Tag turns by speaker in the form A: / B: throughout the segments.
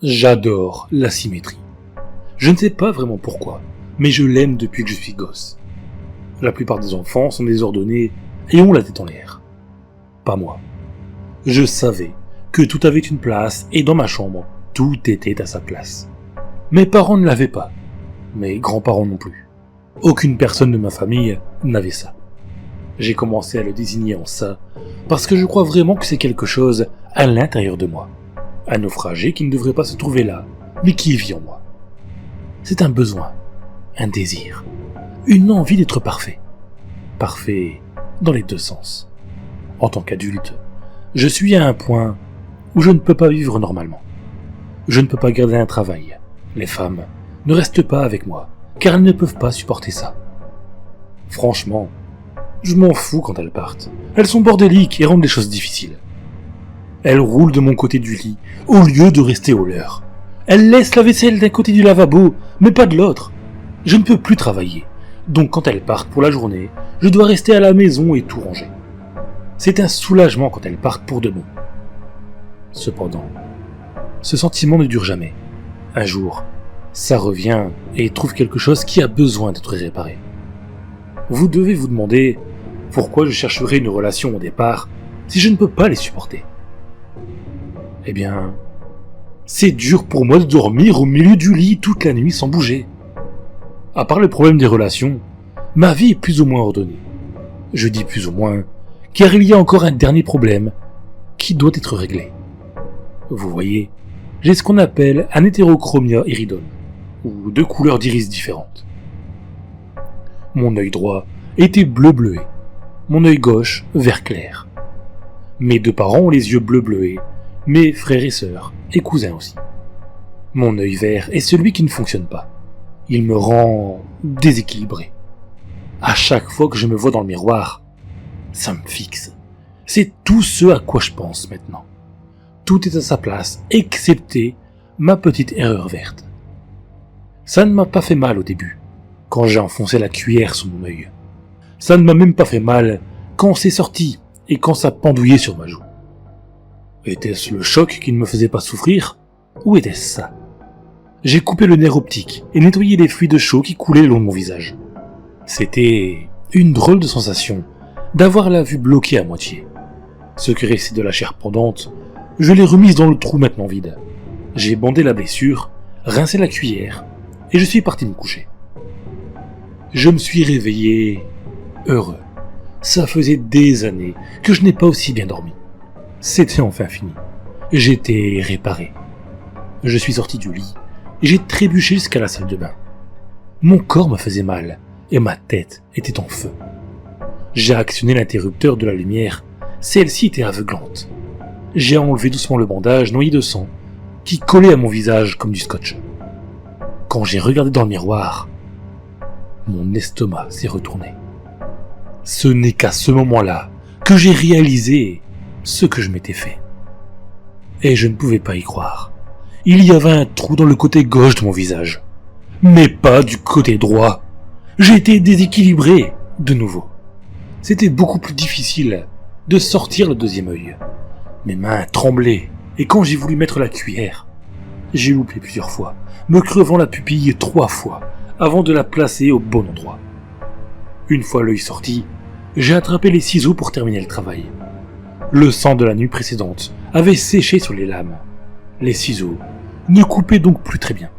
A: J'adore la symétrie. Je ne sais pas vraiment pourquoi, mais je l'aime depuis que je suis gosse. La plupart des enfants sont désordonnés et ont la tête en l'air. Pas moi. Je savais que tout avait une place et dans ma chambre, tout était à sa place. Mes parents ne l'avaient pas. Mes grands-parents non plus. Aucune personne de ma famille n'avait ça. J'ai commencé à le désigner en ça parce que je crois vraiment que c'est quelque chose à l'intérieur de moi. Un naufragé qui ne devrait pas se trouver là, mais qui vit en moi. C'est un besoin, un désir, une envie d'être parfait. Parfait dans les deux sens. En tant qu'adulte, je suis à un point où je ne peux pas vivre normalement. Je ne peux pas garder un travail. Les femmes ne restent pas avec moi, car elles ne peuvent pas supporter ça. Franchement, je m'en fous quand elles partent. Elles sont bordéliques et rendent les choses difficiles. Elles roulent de mon côté du lit, au lieu de rester au leur. Elles laissent la vaisselle d'un côté du lavabo, mais pas de l'autre. Je ne peux plus travailler, donc quand elles partent pour la journée, je dois rester à la maison et tout ranger. C'est un soulagement quand elles partent pour de bon. Cependant, ce sentiment ne dure jamais. Un jour, ça revient et trouve quelque chose qui a besoin d'être réparé. Vous devez vous demander pourquoi je chercherais une relation au départ si je ne peux pas les supporter. Eh bien, c'est dur pour moi de dormir au milieu du lit toute la nuit sans bouger. À part le problème des relations, ma vie est plus ou moins ordonnée. Je dis plus ou moins, car il y a encore un dernier problème qui doit être réglé. Vous voyez, j'ai ce qu'on appelle un hétérochromia iridum, ou deux couleurs d'iris différentes. Mon œil droit était bleu-bleué, mon œil gauche vert clair. Mes deux parents ont les yeux bleu-bleués, mes frères et sœurs, et cousins aussi. Mon œil vert est celui qui ne fonctionne pas. Il me rend déséquilibré. À chaque fois que je me vois dans le miroir, ça me fixe. C'est tout ce à quoi je pense maintenant. Tout est à sa place, excepté ma petite erreur verte. Ça ne m'a pas fait mal au début, quand j'ai enfoncé la cuillère sous mon œil. Ça ne m'a même pas fait mal quand c'est sorti et quand ça pendouillait sur ma joue. Était-ce le choc qui ne me faisait pas souffrir, ou était-ce ça? J'ai coupé le nerf optique et nettoyé les fluides chauds qui coulaient le long de mon visage. C'était une drôle de sensation d'avoir la vue bloquée à moitié. Ce qui restait de la chair pendante, je l'ai remise dans le trou maintenant vide. J'ai bandé la blessure, rincé la cuillère, et je suis parti me coucher. Je me suis réveillé heureux. Ça faisait des années que je n'ai pas aussi bien dormi. C'était enfin fini. J'étais réparé. Je suis sorti du lit et j'ai trébuché jusqu'à la salle de bain. Mon corps me faisait mal et ma tête était en feu. J'ai actionné l'interrupteur de la lumière. Celle-ci était aveuglante. J'ai enlevé doucement le bandage noyé de sang qui collait à mon visage comme du scotch. Quand j'ai regardé dans le miroir, mon estomac s'est retourné. Ce n'est qu'à ce moment-là que j'ai réalisé ce que je m'étais fait. Et je ne pouvais pas y croire. Il y avait un trou dans le côté gauche de mon visage. Mais pas du côté droit. J'étais déséquilibré de nouveau. C'était beaucoup plus difficile de sortir le deuxième œil. Mes mains tremblaient et quand j'ai voulu mettre la cuillère, j'ai loupé plusieurs fois, me crevant la pupille 3 fois avant de la placer au bon endroit. Une fois l'œil sorti, j'ai attrapé les ciseaux pour terminer le travail. Le sang de la nuit précédente avait séché sur les lames. Les ciseaux ne coupaient donc plus très bien.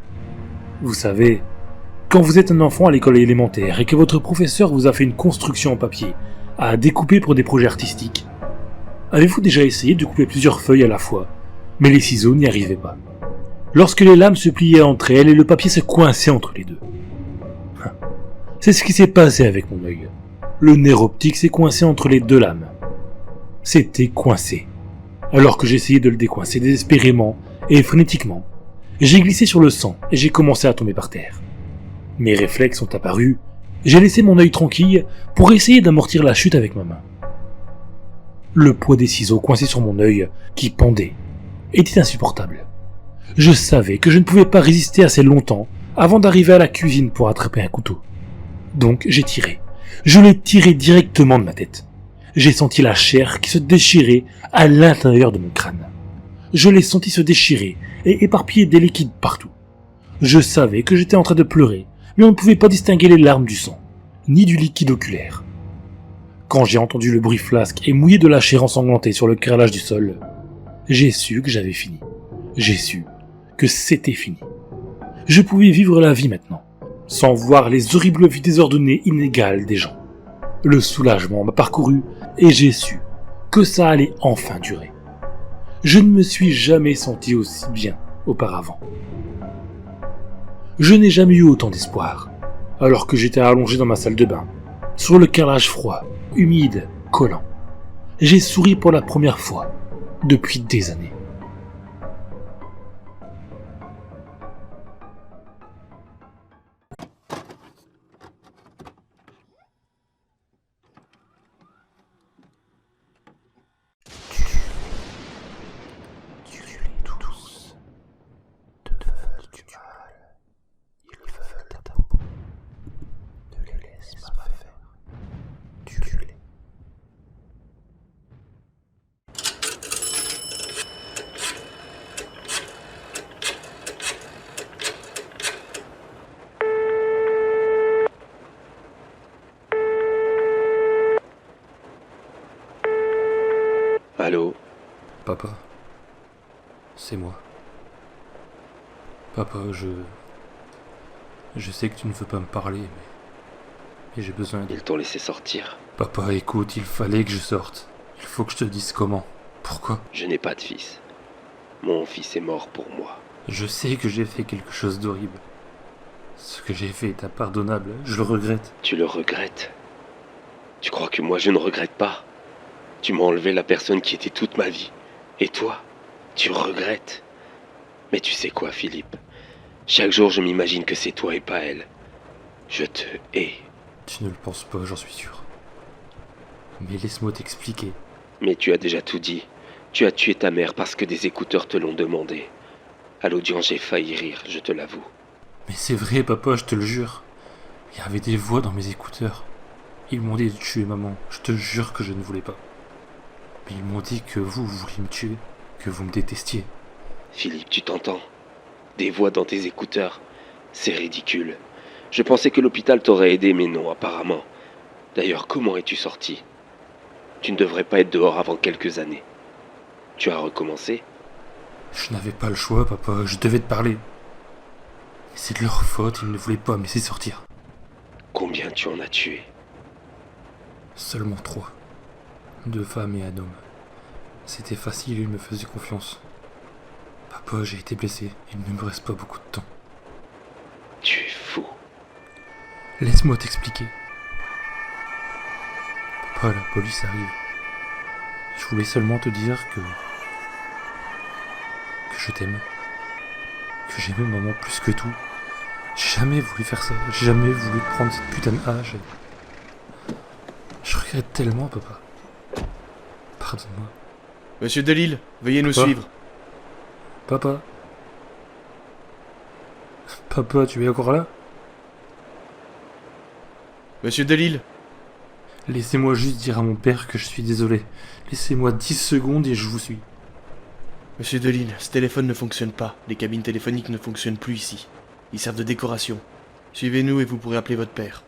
A: Vous savez, quand vous êtes un enfant à l'école élémentaire et que votre professeur vous a fait une construction en papier à découper pour des projets artistiques, avez-vous déjà essayé de couper plusieurs feuilles à la fois, mais les ciseaux n'y arrivaient pas? Lorsque les lames se pliaient entre elles et le papier se coinçait entre les deux. C'est ce qui s'est passé avec mon œil. Le nerf optique s'est coincé entre les deux lames. C'était coincé. Alors que j'essayais de le décoincer désespérément et frénétiquement, j'ai glissé sur le sang et j'ai commencé à tomber par terre. Mes réflexes sont apparus, j'ai laissé mon œil tranquille pour essayer d'amortir la chute avec ma main. Le poids des ciseaux coincés sur mon œil, qui pendait, était insupportable. Je savais que je ne pouvais pas résister assez longtemps avant d'arriver à la cuisine pour attraper un couteau. Donc j'ai tiré. Je l'ai tiré directement de ma tête. J'ai senti la chair qui se déchirait à l'intérieur de mon crâne. Je l'ai senti se déchirer et éparpillé des liquides partout. Je savais que j'étais en train de pleurer, mais on ne pouvait pas distinguer les larmes du sang, ni du liquide oculaire. Quand j'ai entendu le bruit flasque et mouillé de la chair ensanglantée sur le carrelage du sol, j'ai su que j'avais fini. J'ai su que c'était fini. Je pouvais vivre la vie maintenant, sans voir les horribles vies désordonnées inégales des gens. Le soulagement m'a parcouru et j'ai su que ça allait enfin durer. Je ne me suis jamais senti aussi bien auparavant. Je n'ai jamais eu autant d'espoir, alors que j'étais allongé dans ma salle de bain, sur le carrelage froid, humide, collant. J'ai souri pour la première fois depuis des années.
B: Allô?
C: Papa, c'est moi. Papa, je sais que tu ne veux pas me parler, mais j'ai besoin de...
B: Ils t'ont laissé sortir.
C: Papa, écoute, il fallait que je sorte. Il faut que je te dise comment. Pourquoi?
B: Je n'ai pas de fils. Mon fils est mort pour moi.
C: Je sais que j'ai fait quelque chose d'horrible. Ce que j'ai fait est impardonnable, je le regrette.
B: Tu le regrettes? Tu crois que moi je ne regrette pas? Tu m'as enlevé la personne qui était toute ma vie. Et toi, tu regrettes? Mais tu sais quoi, Philippe? Chaque jour je m'imagine que c'est toi et pas elle. Je te hais.
C: Tu ne le penses pas, j'en suis sûr. Mais laisse-moi t'expliquer.
B: Mais tu as déjà tout dit. Tu as tué ta mère parce que des écouteurs te l'ont demandé. À l'audience, j'ai failli rire, je te l'avoue.
C: Mais c'est vrai, papa, je te le jure. Il y avait des voix dans mes écouteurs. Ils m'ont dit de tuer maman. Je te jure que je ne voulais pas. Mais ils m'ont dit que vous vouliez me tuer, que vous me détestiez.
B: Philippe, tu t'entends? Des voix dans tes écouteurs. C'est ridicule. Je pensais que l'hôpital t'aurait aidé, mais non, apparemment. D'ailleurs, comment es-tu sorti? Tu ne devrais pas être dehors avant quelques années. Tu as recommencé?
C: Je n'avais pas le choix, papa, je devais te parler. Mais c'est de leur faute, ils ne voulaient pas me laisser sortir.
B: Combien tu en as tué?
C: Seulement 3. 2 femmes et un homme. C'était facile, ils me faisaient confiance. Papa, j'ai été blessé, il ne me reste pas beaucoup de temps.
B: Tu es fou.
C: Laisse-moi t'expliquer. Papa, la police arrive. Je voulais seulement te dire que je t'aime. Que j'aimais maman plus que tout. J'ai jamais voulu faire ça. J'ai jamais voulu prendre cette putain de hache. Je regrette tellement, papa. Pardonne-moi.
D: Monsieur Delille, veuillez nous suivre.
C: Papa. Papa, tu es encore là?
D: Monsieur Delille.
C: Laissez-moi juste dire à mon père que je suis désolé. Laissez-moi 10 secondes et je vous suis.
D: Monsieur Delille, ce téléphone ne fonctionne pas. Les cabines téléphoniques ne fonctionnent plus ici. Ils servent de décoration. Suivez-nous et vous pourrez appeler votre père.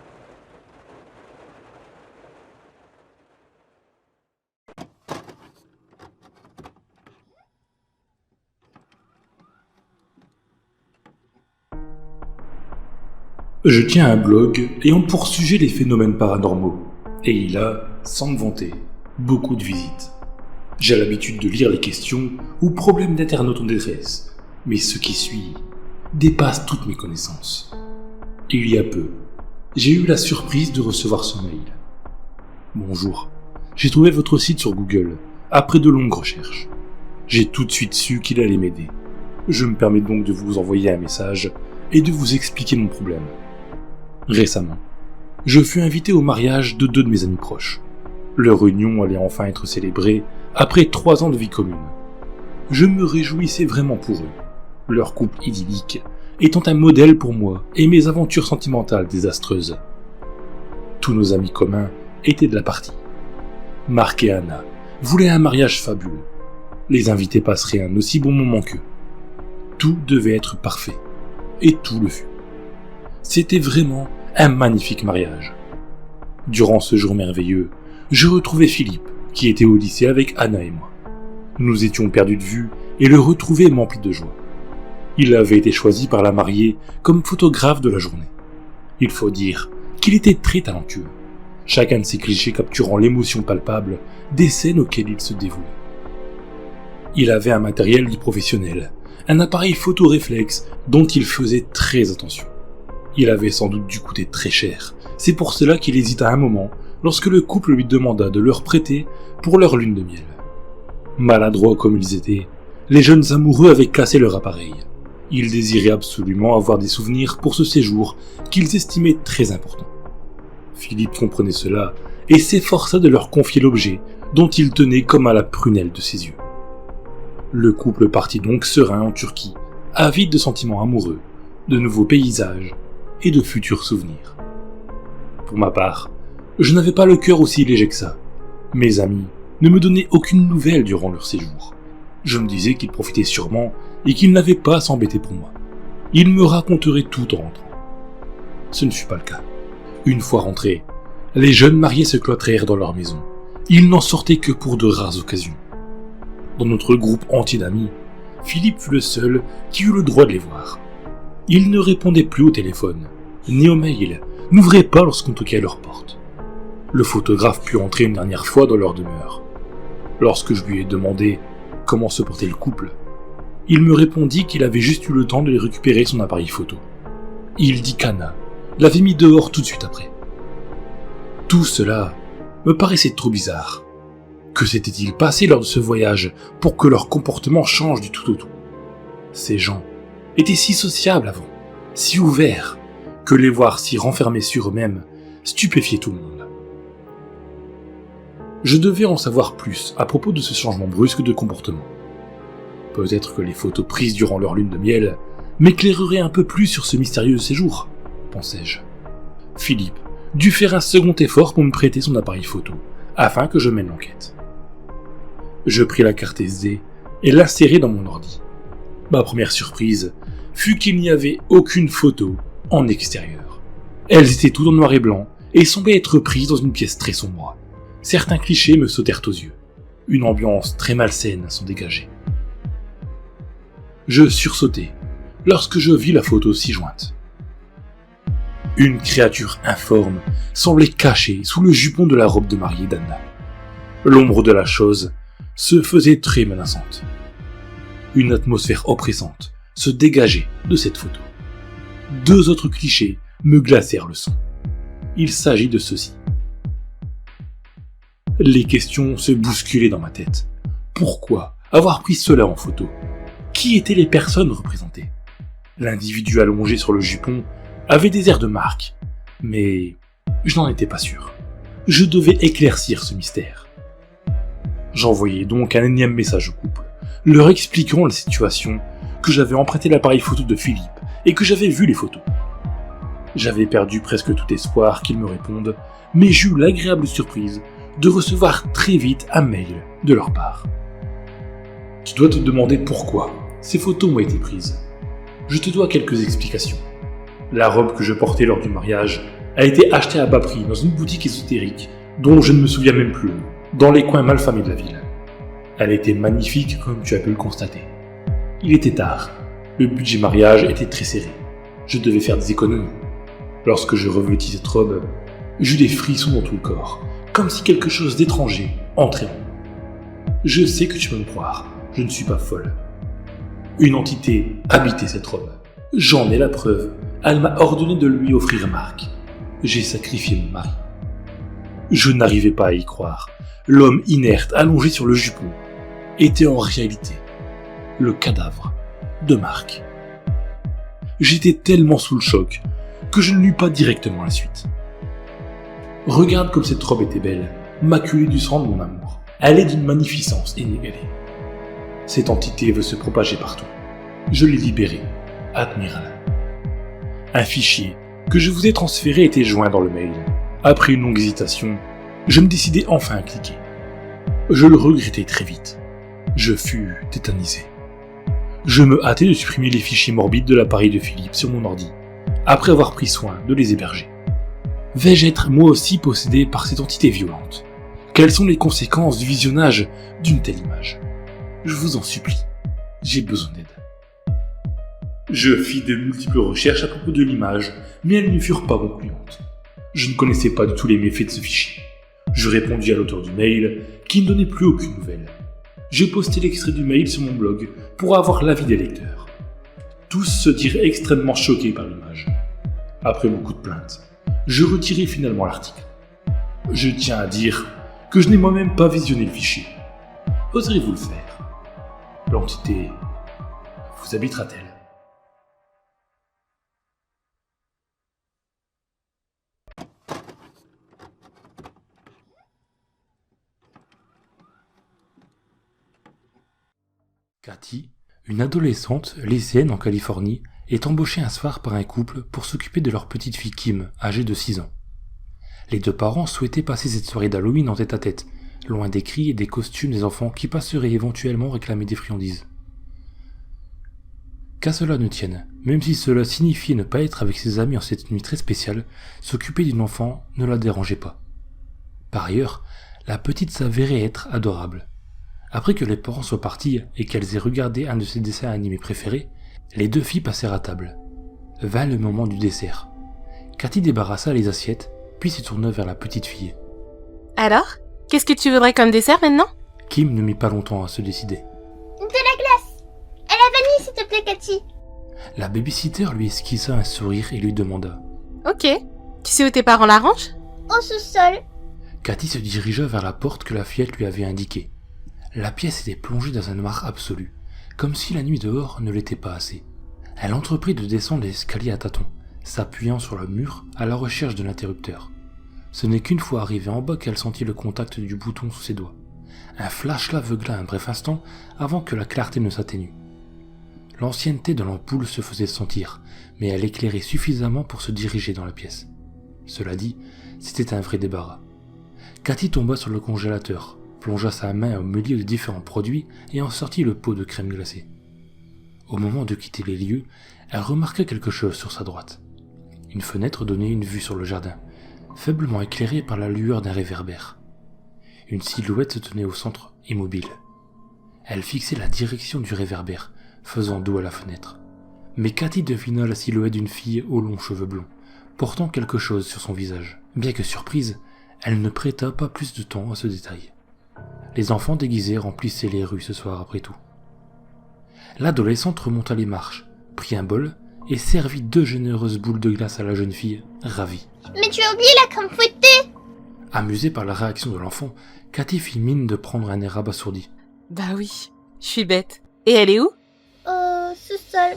A: Je tiens un blog ayant pour sujet les phénomènes paranormaux. Et il a, sans me vanter, beaucoup de visites. J'ai l'habitude de lire les questions ou problèmes d'internautes en détresse, mais ce qui suit dépasse toutes mes connaissances. Il y a peu, j'ai eu la surprise de recevoir ce mail. Bonjour, j'ai trouvé votre site sur Google, après de longues recherches. J'ai tout de suite su qu'il allait m'aider. Je me permets donc de vous envoyer un message et de vous expliquer mon problème. Récemment, je fus invité au mariage de 2 de mes amis proches. Leur union allait enfin être célébrée après 3 ans de vie commune. Je me réjouissais vraiment pour eux, leur couple idyllique étant un modèle pour moi et mes aventures sentimentales désastreuses. Tous nos amis communs étaient de la partie. Marc et Anna voulaient un mariage fabuleux. Les invités passeraient un aussi bon moment qu'eux. Tout devait être parfait. Et tout le fut. C'était vraiment un magnifique mariage. Durant ce jour merveilleux, je retrouvai Philippe, qui était au lycée avec Anna et moi. Nous étions perdus de vue et le retrouver m'emplit de joie. Il avait été choisi par la mariée comme photographe de la journée. Il faut dire qu'il était très talentueux, chacun de ses clichés capturant l'émotion palpable des scènes auxquelles il se dévouait. Il avait un matériel dit professionnel, un appareil photo réflexe dont il faisait très attention. Il avait sans doute dû coûter très cher, c'est pour cela qu'il hésita un moment lorsque le couple lui demanda de leur prêter pour leur lune de miel. Maladroits comme ils étaient, les jeunes amoureux avaient cassé leur appareil. Ils désiraient absolument avoir des souvenirs pour ce séjour qu'ils estimaient très important. Philippe comprenait cela et s'efforça de leur confier l'objet dont il tenait comme à la prunelle de ses yeux. Le couple partit donc serein en Turquie, avide de sentiments amoureux, de nouveaux paysages et de futurs souvenirs. Pour ma part, je n'avais pas le cœur aussi léger que ça. Mes amis ne me donnaient aucune nouvelle durant leur séjour. Je me disais qu'ils profitaient sûrement et qu'ils n'avaient pas à s'embêter pour moi. Ils me raconteraient tout en rentrant. Ce ne fut pas le cas. Une fois rentrés, les jeunes mariés se cloîtrèrent dans leur maison. Ils n'en sortaient que pour de rares occasions. Dans notre groupe entier d'amis, Philippe fut le seul qui eut le droit de les voir. Il ne répondait plus au téléphone, ni aux mails, n'ouvrait pas lorsqu'on toquait à leur porte. Le photographe put entrer une dernière fois dans leur demeure. Lorsque je lui ai demandé comment se portait le couple, il me répondit qu'il avait juste eu le temps de récupérer son appareil photo. Il dit qu'Anna l'avait mis dehors tout de suite après. Tout cela me paraissait trop bizarre. Que s'était-il passé lors de ce voyage pour que leur comportement change du tout au tout? Ces gens étaient si sociables avant, si ouverts, que les voir si renfermés sur eux-mêmes stupéfiait tout le monde. Je devais en savoir plus à propos de ce changement brusque de comportement. Peut-être que les photos prises durant leur lune de miel m'éclaireraient un peu plus sur ce mystérieux séjour, pensais-je. Philippe dut faire un second effort pour me prêter son appareil photo, afin que je mène l'enquête. Je pris la carte SD et l'insérai dans mon ordi. Ma première surprise fut qu'il n'y avait aucune photo en extérieur. Elles étaient toutes en noir et blanc et semblaient être prises dans une pièce très sombre. Certains clichés me sautèrent aux yeux. Une ambiance très malsaine s'en dégageait. Je sursautai lorsque je vis la photo ci-jointe. Une créature informe semblait cachée sous le jupon de la robe de mariée d'Anna. L'ombre de la chose se faisait très menaçante. Une atmosphère oppressante se dégageait de cette photo. Deux autres clichés me glacèrent le sang. Il s'agit de ceci. Les questions se bousculaient dans ma tête. Pourquoi avoir pris cela en photo? Qui étaient les personnes représentées? L'individu allongé sur le jupon avait des airs de marque, mais je n'en étais pas sûr. Je devais éclaircir ce mystère. J'envoyai donc un énième message au couple, leur expliquant la situation, que j'avais emprunté l'appareil photo de Philippe et que j'avais vu les photos. J'avais perdu presque tout espoir qu'ils me répondent, mais j'eus l'agréable surprise de recevoir très vite un mail de leur part. Tu dois te demander pourquoi ces photos m'ont été prises. Je te dois quelques explications. La robe que je portais lors du mariage a été achetée à bas prix dans une boutique ésotérique dont je ne me souviens même plus, dans les coins malfamés de la ville. Elle était magnifique comme tu as pu le constater. Il était tard, le budget mariage était très serré. Je devais faire des économies. Lorsque je revêtis cette robe, j'eus des frissons dans tout le corps, comme si quelque chose d'étranger entrait en moi. Je sais que tu peux me croire, je ne suis pas folle. Une entité habitait cette robe. J'en ai la preuve. Elle m'a ordonné de lui offrir Marc. J'ai sacrifié mon mari. Je n'arrivais pas à y croire. L'homme inerte, allongé sur le jupon, était en réalité le cadavre de Marc. J'étais tellement sous le choc que je ne lus pas directement la suite. Regarde comme cette robe était belle, maculée du sang de mon amour. Elle est d'une magnificence inégalée. Cette entité veut se propager partout. Je l'ai libérée. Admire-la. Un fichier que je vous ai transféré était joint dans le mail. Après une longue hésitation, je me décidai enfin à cliquer. Je le regrettai très vite. Je fus tétanisé. Je me hâtais de supprimer les fichiers morbides de l'appareil de Philippe sur mon ordi, après avoir pris soin de les héberger. Vais-je être moi aussi possédé par cette entité violente ? Quelles sont les conséquences du visionnage d'une telle image ? Je vous en supplie, j'ai besoin d'aide. Je fis de multiples recherches à propos de l'image, mais elles ne furent pas concluantes. Je ne connaissais pas du tout les méfaits de ce fichier. Je répondis à l'auteur du mail, qui ne donnait plus aucune nouvelle. J'ai posté l'extrait du mail sur mon blog pour avoir l'avis des lecteurs. Tous se dirent extrêmement choqués par l'image. Après beaucoup de plaintes, je retirai finalement l'article. Je tiens à dire que je n'ai moi-même pas visionné le fichier. Oserez-vous le faire ? L'entité vous habitera-t-elle ?
C: Cathy, une adolescente lycéenne en Californie, est embauchée un soir par un couple pour s'occuper de leur petite fille Kim, âgée de 6 ans. Les deux parents souhaitaient passer cette soirée d'Halloween en tête-à-tête, loin des cris et des costumes des enfants qui passeraient éventuellement réclamer des friandises. Qu'à cela ne tienne, même si cela signifiait ne pas être avec ses amis en cette nuit très spéciale, s'occuper d'une enfant ne la dérangeait pas. Par ailleurs, la petite s'avérait être adorable. Après que les parents soient partis et qu'elles aient regardé un de ses dessins animés préférés, les deux filles passèrent à table. Vint le moment du dessert. Cathy débarrassa les assiettes, puis se tourna vers la petite fille.
E: Alors, qu'est-ce que tu voudrais comme dessert maintenant ?
C: Kim ne mit pas longtemps à se décider.
F: De la glace. À la vanille, s'il te plaît, Cathy.
C: La babysitter lui esquissa un sourire et lui demanda.
E: Ok. Tu sais où tes parents l'arrangent ?
F: Au sous-sol.
C: Cathy se dirigea vers la porte que la fillette lui avait indiquée. La pièce était plongée dans un noir absolu, comme si la nuit dehors ne l'était pas assez. Elle entreprit de descendre l'escalier à tâtons, s'appuyant sur le mur à la recherche de l'interrupteur. Ce n'est qu'une fois arrivée en bas qu'elle sentit le contact du bouton sous ses doigts. Un flash l'aveugla un bref instant avant que la clarté ne s'atténue. L'ancienneté de l'ampoule se faisait sentir, mais elle éclairait suffisamment pour se diriger dans la pièce. Cela dit, c'était un vrai débarras. Cathy tomba sur le congélateur, plongea sa main au milieu de différents produits et en sortit le pot de crème glacée. Au moment de quitter les lieux, elle remarqua quelque chose sur sa droite. Une fenêtre donnait une vue sur le jardin, faiblement éclairée par la lueur d'un réverbère. Une silhouette se tenait au centre, immobile. Elle fixait la direction du réverbère, faisant dos à la fenêtre. Mais Cathy devina la silhouette d'une fille aux longs cheveux blonds, portant quelque chose sur son visage. Bien que surprise, elle ne prêta pas plus de temps à ce détail. Les enfants déguisés remplissaient les rues ce soir après tout. L'adolescente remonta les marches, prit un bol et servit 2 généreuses boules de glace à la jeune fille, ravie.
F: Mais tu as oublié la crème fouettée.
C: Amusée par la réaction de l'enfant, Cathy fit mine de prendre un air abasourdi.
E: Bah oui, je suis bête. Et elle est où ?
F: Au sous-sol.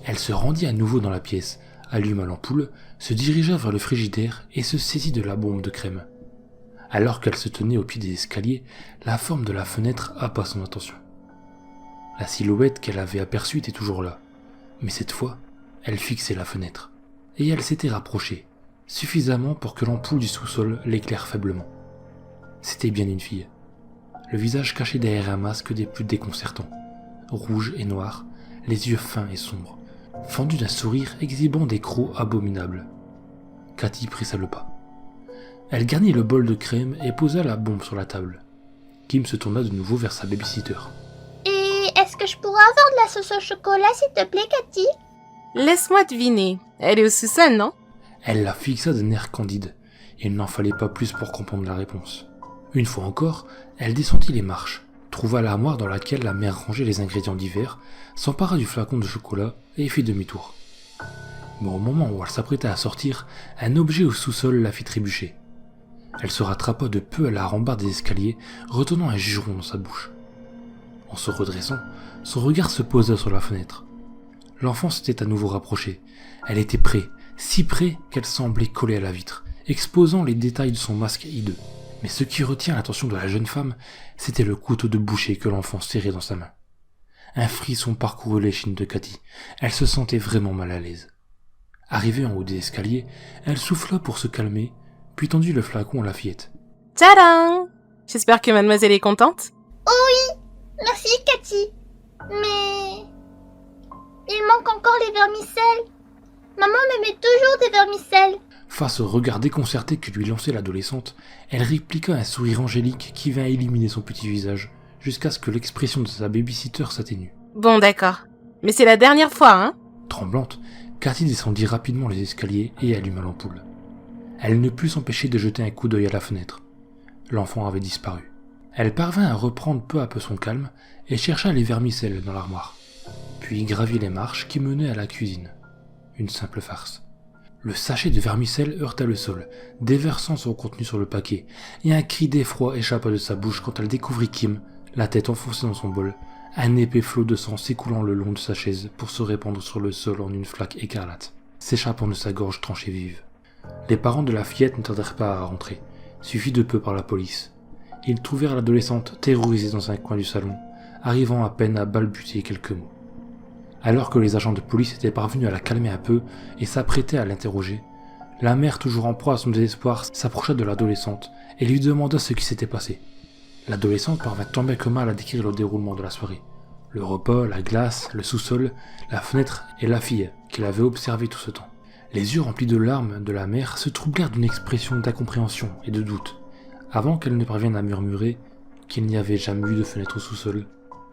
C: Elle se rendit à nouveau dans la pièce, alluma l'ampoule, se dirigea vers le frigidaire et se saisit de la bombe de crème. Alors qu'elle se tenait au pied des escaliers, la forme de la fenêtre happa son attention. La silhouette qu'elle avait aperçue était toujours là, mais cette fois, elle fixait la fenêtre, et elle s'était rapprochée, suffisamment pour que l'ampoule du sous-sol l'éclaire faiblement. C'était bien une fille. Le visage caché derrière un masque des plus déconcertants, rouge et noir, les yeux fins et sombres, fendus d'un sourire exhibant des crocs abominables. Cathy pressa le pas. Elle garnit le bol de crème et posa la bombe sur la table. Kim se tourna de nouveau vers sa babysitter.
F: Et est-ce que je pourrais avoir de la sauce au chocolat, s'il te plaît, Cathy?
E: Laisse-moi deviner. Elle est au sous-sol, non ?
C: Elle la fixa d'un air candide. Il n'en fallait pas plus pour comprendre la réponse. Une fois encore, elle descendit les marches, trouva l'armoire dans laquelle la mère rangeait les ingrédients divers, s'empara du flacon de chocolat et fit demi-tour. Mais au moment où elle s'apprêtait à sortir, un objet au sous-sol la fit trébucher. Elle se rattrapa de peu à la rambarde des escaliers, retenant un juron dans sa bouche. En se redressant, son regard se posa sur la fenêtre. L'enfant s'était à nouveau rapproché. Elle était près, si près qu'elle semblait collée à la vitre, exposant les détails de son masque hideux. Mais ce qui retient l'attention de la jeune femme, c'était le couteau de boucher que l'enfant serrait dans sa main. Un frisson parcourut l'échine de Cathy. Elle se sentait vraiment mal à l'aise. Arrivée en haut des escaliers, elle souffla pour se calmer, puis tendit le flacon à la fillette.
E: Tadam ! J'espère que mademoiselle est contente.
F: Merci, Cathy. Mais Il manque encore les vermicelles. Maman me met toujours des vermicelles.
C: Face au regard déconcerté que lui lançait l'adolescente, elle répliqua un sourire angélique qui vint illuminer son petit visage, jusqu'à ce que l'expression de sa babysitter s'atténue.
E: Bon, d'accord. Mais c'est la dernière fois, hein?
C: Tremblante, Cathy descendit rapidement les escaliers et alluma l'ampoule. Elle ne put s'empêcher de jeter un coup d'œil à la fenêtre. L'enfant avait disparu. Elle parvint à reprendre peu à peu son calme et chercha les vermicelles dans l'armoire, puis gravit les marches qui menaient à la cuisine. Une simple farce. Le sachet de vermicelles heurta le sol, déversant son contenu sur le paquet, et un cri d'effroi échappa de sa bouche quand elle découvrit Kim, la tête enfoncée dans son bol, un épais flot de sang s'écoulant le long de sa chaise pour se répandre sur le sol en une flaque écarlate, s'échappant de sa gorge tranchée vive. Les parents de la fillette ne tardèrent pas à rentrer, suivis de peu par la police. Ils trouvèrent l'adolescente terrorisée dans un coin du salon, arrivant à peine à balbutier quelques mots. Alors que les agents de police étaient parvenus à la calmer un peu et s'apprêtaient à l'interroger, la mère, toujours en proie à son désespoir, s'approcha de l'adolescente et lui demanda ce qui s'était passé. L'adolescente parvint tant bien que mal à décrire le déroulement de la soirée. Le repas, la glace, le sous-sol, la fenêtre et la fille qu'elle avait observée tout ce temps. Les yeux remplis de larmes de la mère se troublèrent d'une expression d'incompréhension et de doute, avant qu'elle ne parvienne à murmurer qu'il n'y avait jamais eu de fenêtre au sous-sol,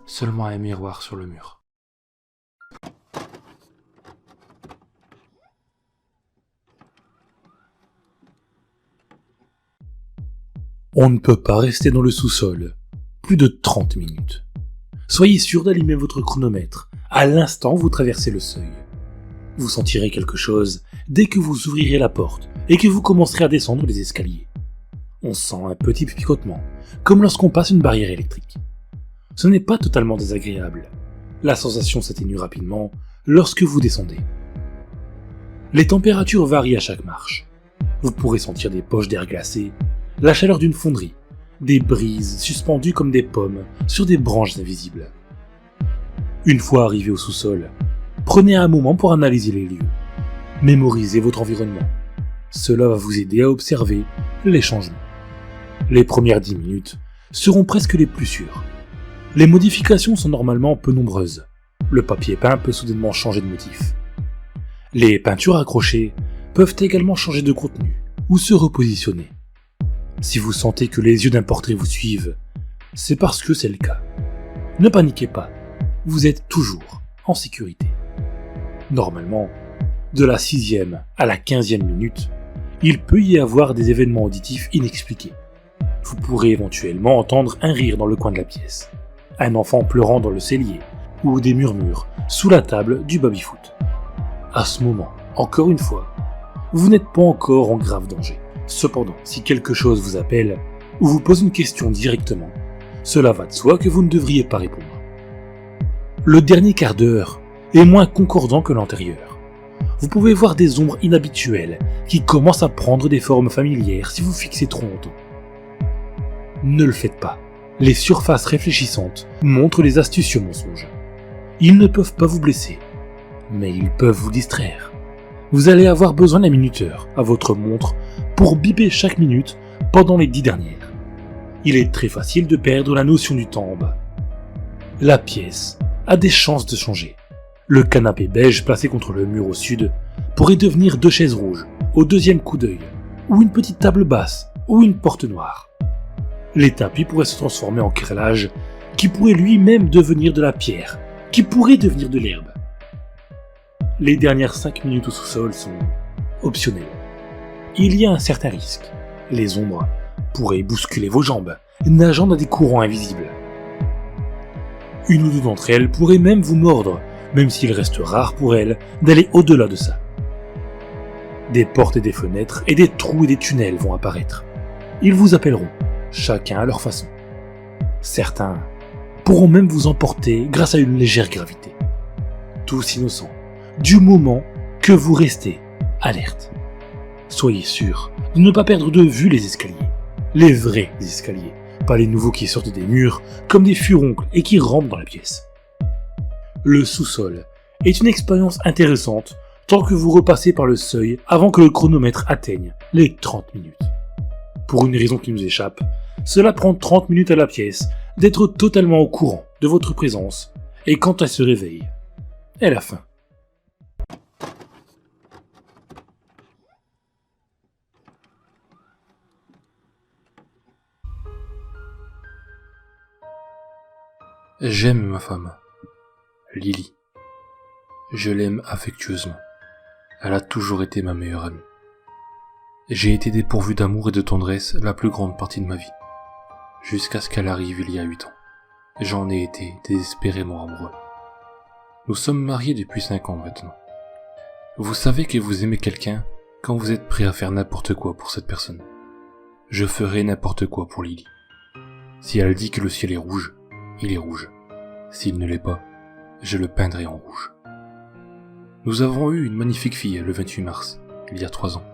C: seulement un miroir sur le mur.
A: On ne peut pas rester dans le sous-sol plus de 30 minutes. Soyez sûr d'allumer votre chronomètre à l'instant où vous traversez le seuil. Vous sentirez quelque chose dès que vous ouvrirez la porte et que vous commencerez à descendre les escaliers. On sent un petit picotement, comme lorsqu'on passe une barrière électrique. Ce n'est pas totalement désagréable. La sensation s'atténue rapidement lorsque vous descendez. Les températures varient à chaque marche. Vous pourrez sentir des poches d'air glacé, la chaleur d'une fonderie, des brises suspendues comme des pommes sur des branches invisibles. Une fois arrivé au sous-sol, prenez un moment pour analyser les lieux. Mémorisez votre environnement. Cela va vous aider à observer les changements. Les premières 10 minutes seront presque les plus sûres. Les modifications sont normalement peu nombreuses. Le papier peint peut soudainement changer de motif. Les peintures accrochées peuvent également changer de contenu ou se repositionner. Si vous sentez que les yeux d'un portrait vous suivent, c'est parce que c'est le cas. Ne paniquez pas, vous êtes toujours en sécurité. Normalement, de la 6e à la 15e minute, il peut y avoir des événements auditifs inexpliqués. Vous pourrez éventuellement entendre un rire dans le coin de la pièce, un enfant pleurant dans le cellier, ou des murmures sous la table du baby-foot. À ce moment, encore une fois, vous n'êtes pas encore en grave danger. Cependant, si quelque chose vous appelle, ou vous pose une question directement, cela va de soi que vous ne devriez pas répondre. Le dernier quart d'heure est moins concordant que l'antérieur. Vous pouvez voir des ombres inhabituelles qui commencent à prendre des formes familières si vous fixez trop longtemps. Ne le faites pas. Les surfaces réfléchissantes montrent les astucieux mensonges. Ils ne peuvent pas vous blesser, mais ils peuvent vous distraire. Vous allez avoir besoin d'un minuteur à votre montre pour biper chaque minute pendant les 10 dernières. Il est très facile de perdre la notion du temps en bas. La pièce a des chances de changer. Le canapé beige placé contre le mur au sud pourrait devenir 2 chaises rouges au deuxième coup d'œil, ou une petite table basse, ou une porte noire. Les tapis pourraient se transformer en carrelage, qui pourrait lui-même devenir de la pierre, qui pourrait devenir de l'herbe. Les dernières 5 minutes au sous-sol sont optionnelles. Il y a un certain risque. Les ombres pourraient bousculer vos jambes, nageant dans des courants invisibles. Une ou deux d'entre elles pourraient même vous mordre, même s'il reste rare pour elles d'aller au-delà de ça. Des portes et des fenêtres et des trous et des tunnels vont apparaître. Ils vous appelleront, chacun à leur façon. Certains pourront même vous emporter grâce à une légère gravité. Tous innocents, du moment que vous restez alerte. Soyez sûr de ne pas perdre de vue les escaliers. Les vrais escaliers, pas les nouveaux qui sortent des murs comme des furoncles et qui rampent dans la pièce. Le sous-sol est une expérience intéressante tant que vous repassez par le seuil avant que le chronomètre atteigne les 30 minutes. Pour une raison qui nous échappe, cela prend 30 minutes à la pièce d'être totalement au courant de votre présence et quand elle se réveille, et la fin.
C: J'aime ma femme, Lily. Je l'aime affectueusement. Elle a toujours été ma meilleure amie. J'ai été dépourvu d'amour et de tendresse la plus grande partie de ma vie, jusqu'à ce qu'elle arrive il y a 8 ans. J'en ai été désespérément amoureux. Nous sommes mariés depuis 5 ans maintenant. Vous savez que vous aimez quelqu'un quand vous êtes prêt à faire n'importe quoi pour cette personne. Je ferai n'importe quoi pour Lily. Si elle dit que le ciel est rouge, il est rouge. S'il ne l'est pas, je le peindrai en rouge. Nous avons eu une magnifique fille le 28 mars, il y a 3 ans.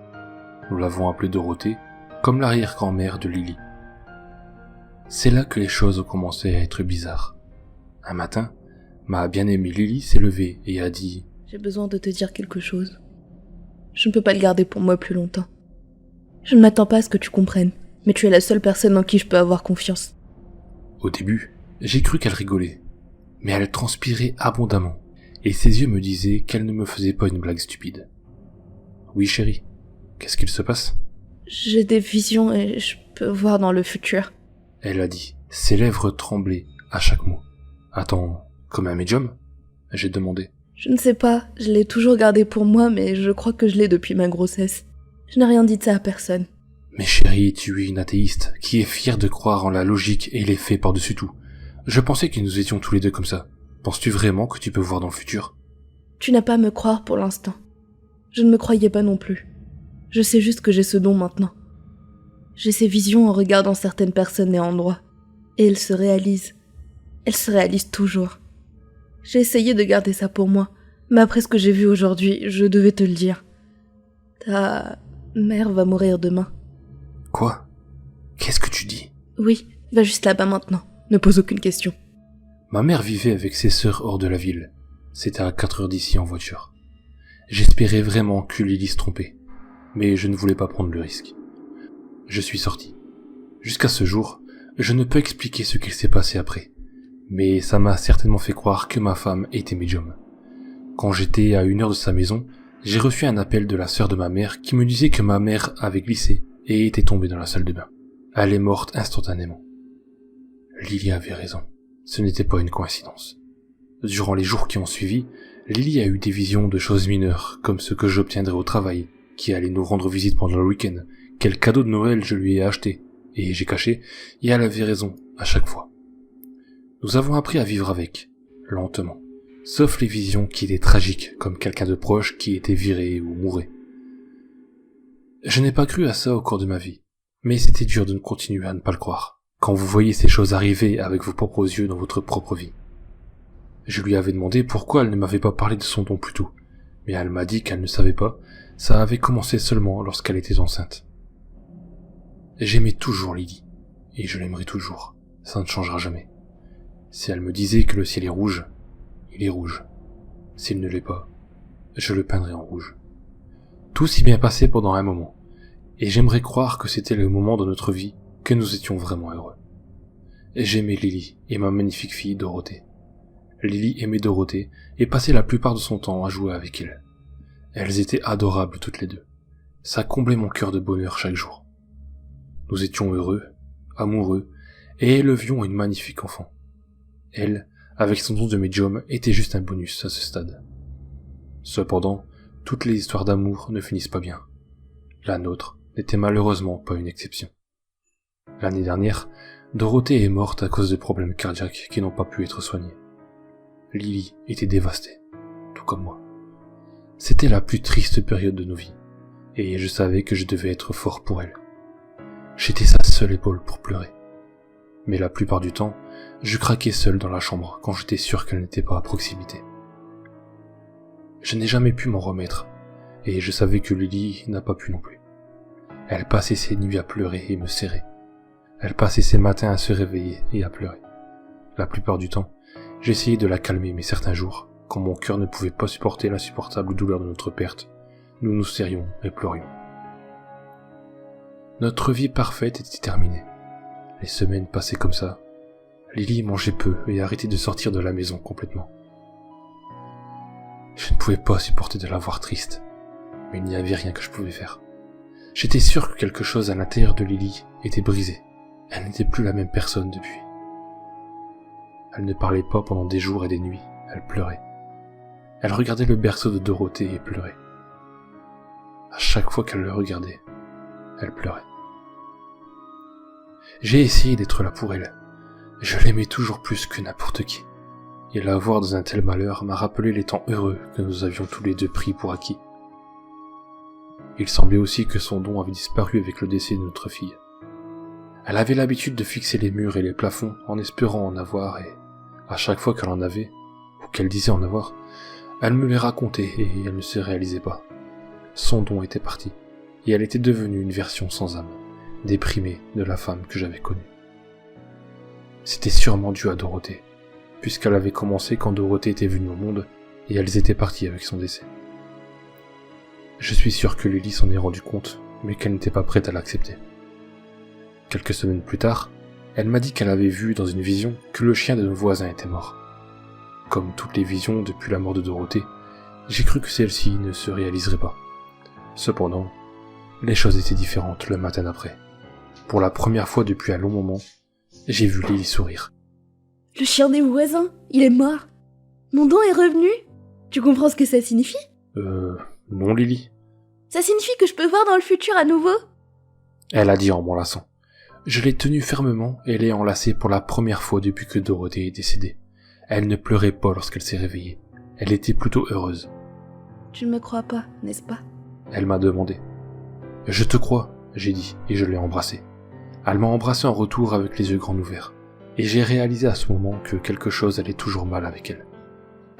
C: Nous l'avons appelée Dorothée, comme l'arrière-grand-mère de Lily. C'est là que les choses ont commencé à être bizarres. Un matin, ma bien-aimée Lily s'est levée et a dit «
G: J'ai besoin de te dire quelque chose. Je ne peux pas le garder pour moi plus longtemps. Je ne m'attends pas à ce que tu comprennes, mais tu es la seule personne en qui je peux avoir confiance. »
C: Au début, j'ai cru qu'elle rigolait, mais elle transpirait abondamment, et ses yeux me disaient qu'elle ne me faisait pas une blague stupide. « Oui chérie, qu'est-ce qu'il se passe ?»
G: J'ai des visions et je peux voir dans le futur.
C: Elle a dit, ses lèvres tremblaient à chaque mot. « Attends, comme un médium ?» j'ai demandé.
G: Je ne sais pas, je l'ai toujours gardé pour moi, mais je crois que je l'ai depuis ma grossesse. Je n'ai rien dit de ça à personne.
C: Mais chérie, tu es une athéiste, qui est fière de croire en la logique et les faits par-dessus tout. Je pensais que nous étions tous les deux comme ça. Penses-tu vraiment que tu peux voir dans le futur ?
G: Tu n'as pas à me croire pour l'instant. Je ne me croyais pas non plus. Je sais juste que j'ai ce don maintenant. J'ai ces visions en regardant certaines personnes et endroits. Et elles se réalisent. Elles se réalisent toujours. J'ai essayé de garder ça pour moi, mais après ce que j'ai vu aujourd'hui, je devais te le dire. Ta mère va mourir demain.
C: Quoi ? Qu'est-ce que tu dis ?
G: Oui, va juste là-bas maintenant. Ne pose aucune question.
C: Ma mère vivait avec ses sœurs hors de la ville. C'était à 4 heures d'ici en voiture. J'espérais vraiment que Lily se trompait, mais je ne voulais pas prendre le risque. Je suis sorti. Jusqu'à ce jour, je ne peux expliquer ce qu'il s'est passé après, mais ça m'a certainement fait croire que ma femme était médium. Quand j'étais à 1 heure de sa maison, j'ai reçu un appel de la sœur de ma mère qui me disait que ma mère avait glissé et était tombée dans la salle de bain. Elle est morte instantanément. Lily avait raison. Ce n'était pas une coïncidence. Durant les jours qui ont suivi, Lily a eu des visions de choses mineures, comme ce que j'obtiendrais au travail, qui allait nous rendre visite pendant le week-end, quel cadeau de Noël je lui ai acheté, et j'ai caché, et elle avait raison, à chaque fois. Nous avons appris à vivre avec, lentement, sauf les visions qui étaient tragiques, comme quelqu'un de proche qui était viré ou mourait. Je n'ai pas cru à ça au cours de ma vie, mais c'était dur de continuer à ne pas le croire, quand vous voyez ces choses arriver avec vos propres yeux dans votre propre vie. Je lui avais demandé pourquoi elle ne m'avait pas parlé de son don plus tôt, mais elle m'a dit qu'elle ne savait pas, ça avait commencé seulement lorsqu'elle était enceinte. J'aimais toujours Lily, et je l'aimerai toujours, ça ne changera jamais. Si elle me disait que le ciel est rouge, il est rouge. S'il ne l'est pas, je le peindrai en rouge. Tout s'est bien passé pendant un moment, et j'aimerais croire que c'était le moment de notre vie que nous étions vraiment heureux. J'aimais Lily et ma magnifique fille Dorothée. Lily aimait Dorothée et passait la plupart de son temps à jouer avec elle. Elles étaient adorables toutes les deux. Ça comblait mon cœur de bonheur chaque jour. Nous étions heureux, amoureux, et élevions une magnifique enfant. Elle, avec son don de médium, était juste un bonus à ce stade. Cependant, toutes les histoires d'amour ne finissent pas bien. La nôtre n'était malheureusement pas une exception. L'année dernière, Dorothée est morte à cause de problèmes cardiaques qui n'ont pas pu être soignés. Lily était dévastée, tout comme moi. C'était la plus triste période de nos vies, et je savais que je devais être fort pour elle. J'étais sa seule épaule pour pleurer. Mais la plupart du temps, je craquais seul dans la chambre quand j'étais sûr qu'elle n'était pas à proximité. Je n'ai jamais pu m'en remettre, et je savais que Lily n'a pas pu non plus. Elle passait ses nuits à pleurer et me serrer. Elle passait ses matins à se réveiller et à pleurer. La plupart du temps, j'essayais de la calmer, mais certains jours, quand mon cœur ne pouvait pas supporter l'insupportable douleur de notre perte, nous nous serrions et pleurions. Notre vie parfaite était terminée. Les semaines passaient comme ça. Lily mangeait peu et arrêtait de sortir de la maison complètement. Je ne pouvais pas supporter de la voir triste, mais il n'y avait rien que je pouvais faire. J'étais sûr que quelque chose à l'intérieur de Lily était brisé. Elle n'était plus la même personne depuis. Elle ne parlait pas pendant des jours et des nuits, elle pleurait. Elle regardait le berceau de Dorothée et pleurait. À chaque fois qu'elle le regardait, elle pleurait. J'ai essayé d'être là pour elle. Je l'aimais toujours plus que n'importe qui. Et la voir dans un tel malheur m'a rappelé les temps heureux que nous avions tous les deux pris pour acquis. Il semblait aussi que son don avait disparu avec le décès de notre fille. Elle avait l'habitude de fixer les murs et les plafonds en espérant en avoir et, à chaque fois qu'elle en avait, ou qu'elle disait en avoir, elle me les racontait et elle ne se réalisait pas. Son don était parti, et elle était devenue une version sans âme, déprimée de la femme que j'avais connue. C'était sûrement dû à Dorothée, puisqu'elle avait commencé quand Dorothée était venue au monde, et elles étaient parties avec son décès. Je suis sûr que Lily s'en est rendu compte, mais qu'elle n'était pas prête à l'accepter. Quelques semaines plus tard, elle m'a dit qu'elle avait vu dans une vision que le chien de nos voisins était mort. Comme toutes les visions depuis la mort de Dorothée, j'ai cru que celle-ci ne se réaliserait pas. Cependant, les choses étaient différentes le matin d'après. Pour la première fois depuis un long moment, j'ai vu Lily sourire.
G: Le chien des voisins, il est mort. Mon don est revenu. Tu comprends ce que ça signifie?
C: Non Lily.
G: Ça signifie que je peux voir dans le futur à nouveau?
C: Elle a dit en m'enlaçant. Je l'ai tenue fermement et l'ai enlacée pour la première fois depuis que Dorothée est décédée. Elle ne pleurait pas lorsqu'elle s'est réveillée. Elle était plutôt heureuse.
G: Tu ne me crois pas, n'est-ce pas?
C: Elle m'a demandé. Je te crois, j'ai dit, et je l'ai embrassée. Elle m'a embrassé en retour avec les yeux grands ouverts, et j'ai réalisé à ce moment que quelque chose allait toujours mal avec elle.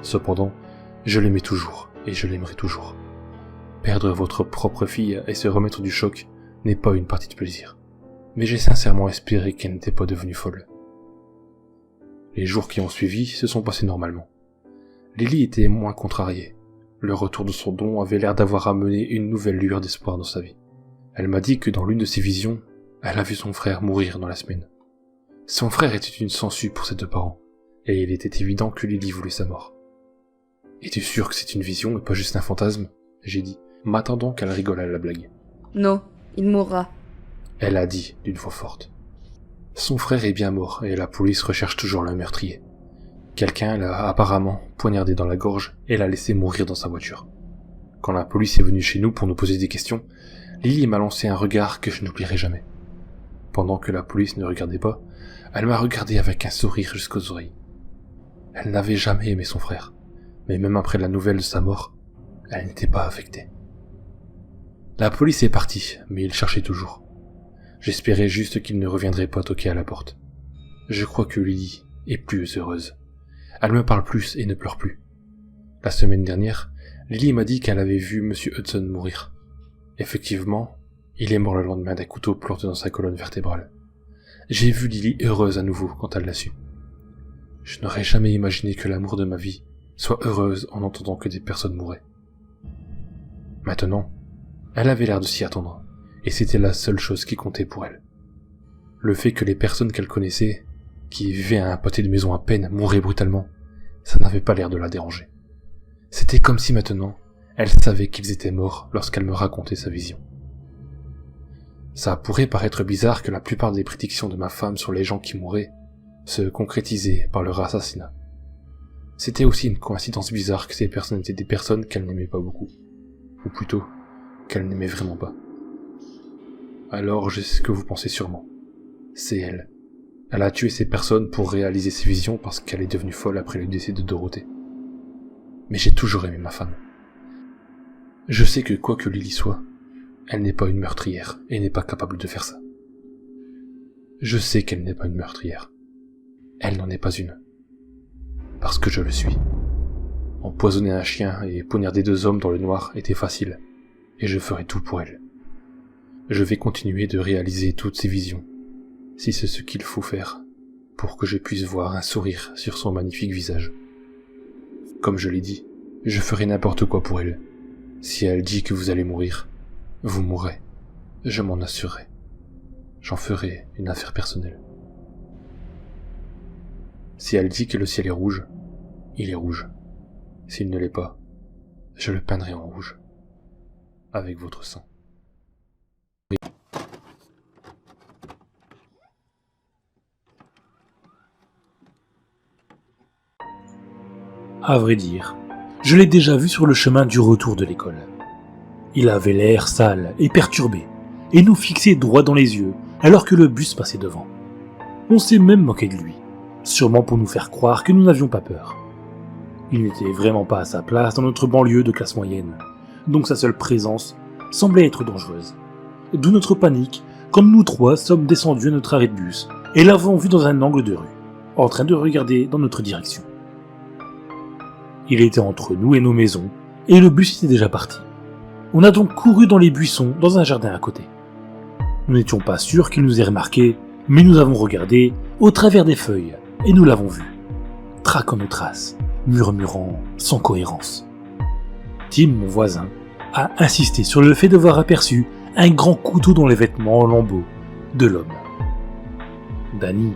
C: Cependant, je l'aimais toujours, et je l'aimerai toujours. Perdre votre propre fille et se remettre du choc n'est pas une partie de plaisir. Mais j'ai sincèrement espéré qu'elle n'était pas devenue folle. Les jours qui ont suivi se sont passés normalement. Lily était moins contrariée. Le retour de son don avait l'air d'avoir amené une nouvelle lueur d'espoir dans sa vie. Elle m'a dit que dans l'une de ses visions, elle a vu son frère mourir dans la semaine. Son frère était une sangsue pour ses deux parents, et il était évident que Lily voulait sa mort. « Es-tu sûr que c'est une vision et pas juste un fantasme ?» j'ai dit, m'attendant qu'elle rigole à la blague.
G: Non, il mourra.
C: Elle a dit d'une voix forte. Son frère est bien mort et la police recherche toujours le meurtrier. Quelqu'un l'a apparemment poignardé dans la gorge et l'a laissé mourir dans sa voiture. Quand la police est venue chez nous pour nous poser des questions, Lily m'a lancé un regard que je n'oublierai jamais. Pendant que la police ne regardait pas, elle m'a regardé avec un sourire jusqu'aux oreilles. Elle n'avait jamais aimé son frère, mais même après la nouvelle de sa mort, elle n'était pas affectée. La police est partie, mais ils cherchaient toujours. J'espérais juste qu'ils ne reviendraient pas toquer à la porte. Je crois que Lily est plus heureuse. Elle me parle plus et ne pleure plus. La semaine dernière, Lily m'a dit qu'elle avait vu Monsieur Hudson mourir. Effectivement, il est mort le lendemain d'un couteau planté dans sa colonne vertébrale. J'ai vu Lily heureuse à nouveau quand elle l'a su. Je n'aurais jamais imaginé que l'amour de ma vie soit heureuse en entendant que des personnes mouraient. Maintenant, elle avait l'air de s'y attendre, et c'était la seule chose qui comptait pour elle. Le fait que les personnes qu'elle connaissait, qui vivaient à un pâté de maison à peine, mouraient brutalement, ça n'avait pas l'air de la déranger. C'était comme si maintenant, elle savait qu'ils étaient morts lorsqu'elle me racontait sa vision. Ça pourrait paraître bizarre que la plupart des prédictions de ma femme sur les gens qui mouraient se concrétisaient par leur assassinat. C'était aussi une coïncidence bizarre que ces personnes étaient des personnes qu'elle n'aimait pas beaucoup. Ou plutôt, qu'elle n'aimait vraiment pas. Alors je sais ce que vous pensez sûrement. C'est elle. Elle a tué ces personnes pour réaliser ses visions parce qu'elle est devenue folle après le décès de Dorothée. Mais j'ai toujours aimé ma femme. Je sais que quoi que Lily soit, elle n'est pas une meurtrière et n'est pas capable de faire ça. Je sais qu'elle n'est pas une meurtrière. Elle n'en est pas une. Parce que je le suis. Empoisonner un chien et poignarder 2 hommes dans le noir était facile, et je ferai tout pour elle. Je vais continuer de réaliser toutes ces visions, si c'est ce qu'il faut faire, pour que je puisse voir un sourire sur son magnifique visage. Comme je l'ai dit, je ferai n'importe quoi pour elle. Si elle dit que vous allez mourir, vous mourrez. Je m'en assurerai. J'en ferai une affaire personnelle. Si elle dit que le ciel est rouge, il est rouge. S'il ne l'est pas, Je le peindrai en rouge. Avec votre sang.
A: À vrai dire, je l'ai déjà vu sur le chemin du retour de l'école. Il avait l'air sale et perturbé, et nous fixait droit dans les yeux alors que le bus passait devant. On s'est même moqué de lui, sûrement pour nous faire croire que nous n'avions pas peur. Il n'était vraiment pas à sa place dans notre banlieue de classe moyenne, donc sa seule présence semblait être dangereuse. D'où notre panique quand nous trois sommes descendus à notre arrêt de bus et l'avons vu dans un angle de rue, en train de regarder dans notre direction. Il était entre nous et nos maisons, et le bus était déjà parti. On a donc couru dans les buissons dans un jardin à côté. Nous n'étions pas sûrs qu'il nous ait remarqués, mais nous avons regardé au travers des feuilles, et nous l'avons vu, traquant nos traces, murmurant sans cohérence. Tim, mon voisin, a insisté sur le fait d'avoir aperçu un grand couteau dans les vêtements en lambeaux de l'homme. Danny,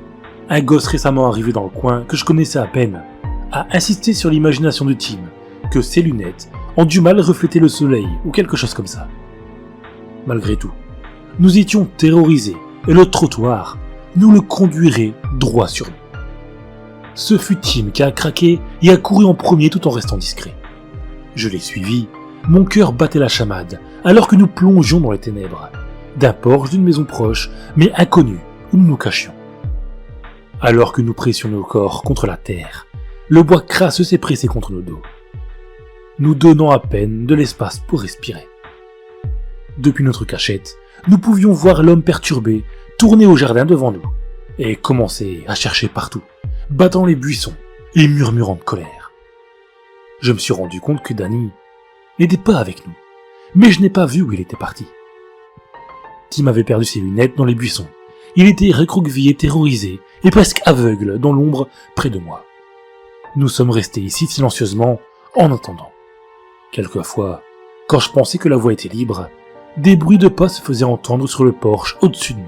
A: un gosse récemment arrivé dans le coin que je connaissais à peine, a insisté sur l'imagination de Tim, que ses lunettes ont du mal à refléter le soleil ou quelque chose comme ça. Malgré tout, nous étions terrorisés et le trottoir nous le conduirait droit sur nous. Ce fut Tim qui a craqué et a couru en premier tout en restant discret. Je l'ai suivi, mon cœur battait la chamade alors que nous plongions dans les ténèbres, d'un porche d'une maison proche mais inconnue où nous nous cachions. Alors que nous pressions nos corps contre la terre, le bois crasseux s'est pressé contre nos dos, nous donnant à peine de l'espace pour respirer. Depuis notre cachette, nous pouvions voir l'homme perturbé tourner au jardin devant nous et commencer à chercher partout, battant les buissons et murmurant de colère. Je me suis rendu compte que Danny n'était pas avec nous, mais je n'ai pas vu où il était parti. Tim avait perdu ses lunettes dans les buissons. Il était recroquevillé, terrorisé et presque aveugle dans l'ombre près de moi. Nous sommes restés ici silencieusement en attendant. Quelquefois, quand je pensais que la voie était libre, des bruits de pas se faisaient entendre sur le porche au-dessus de nous.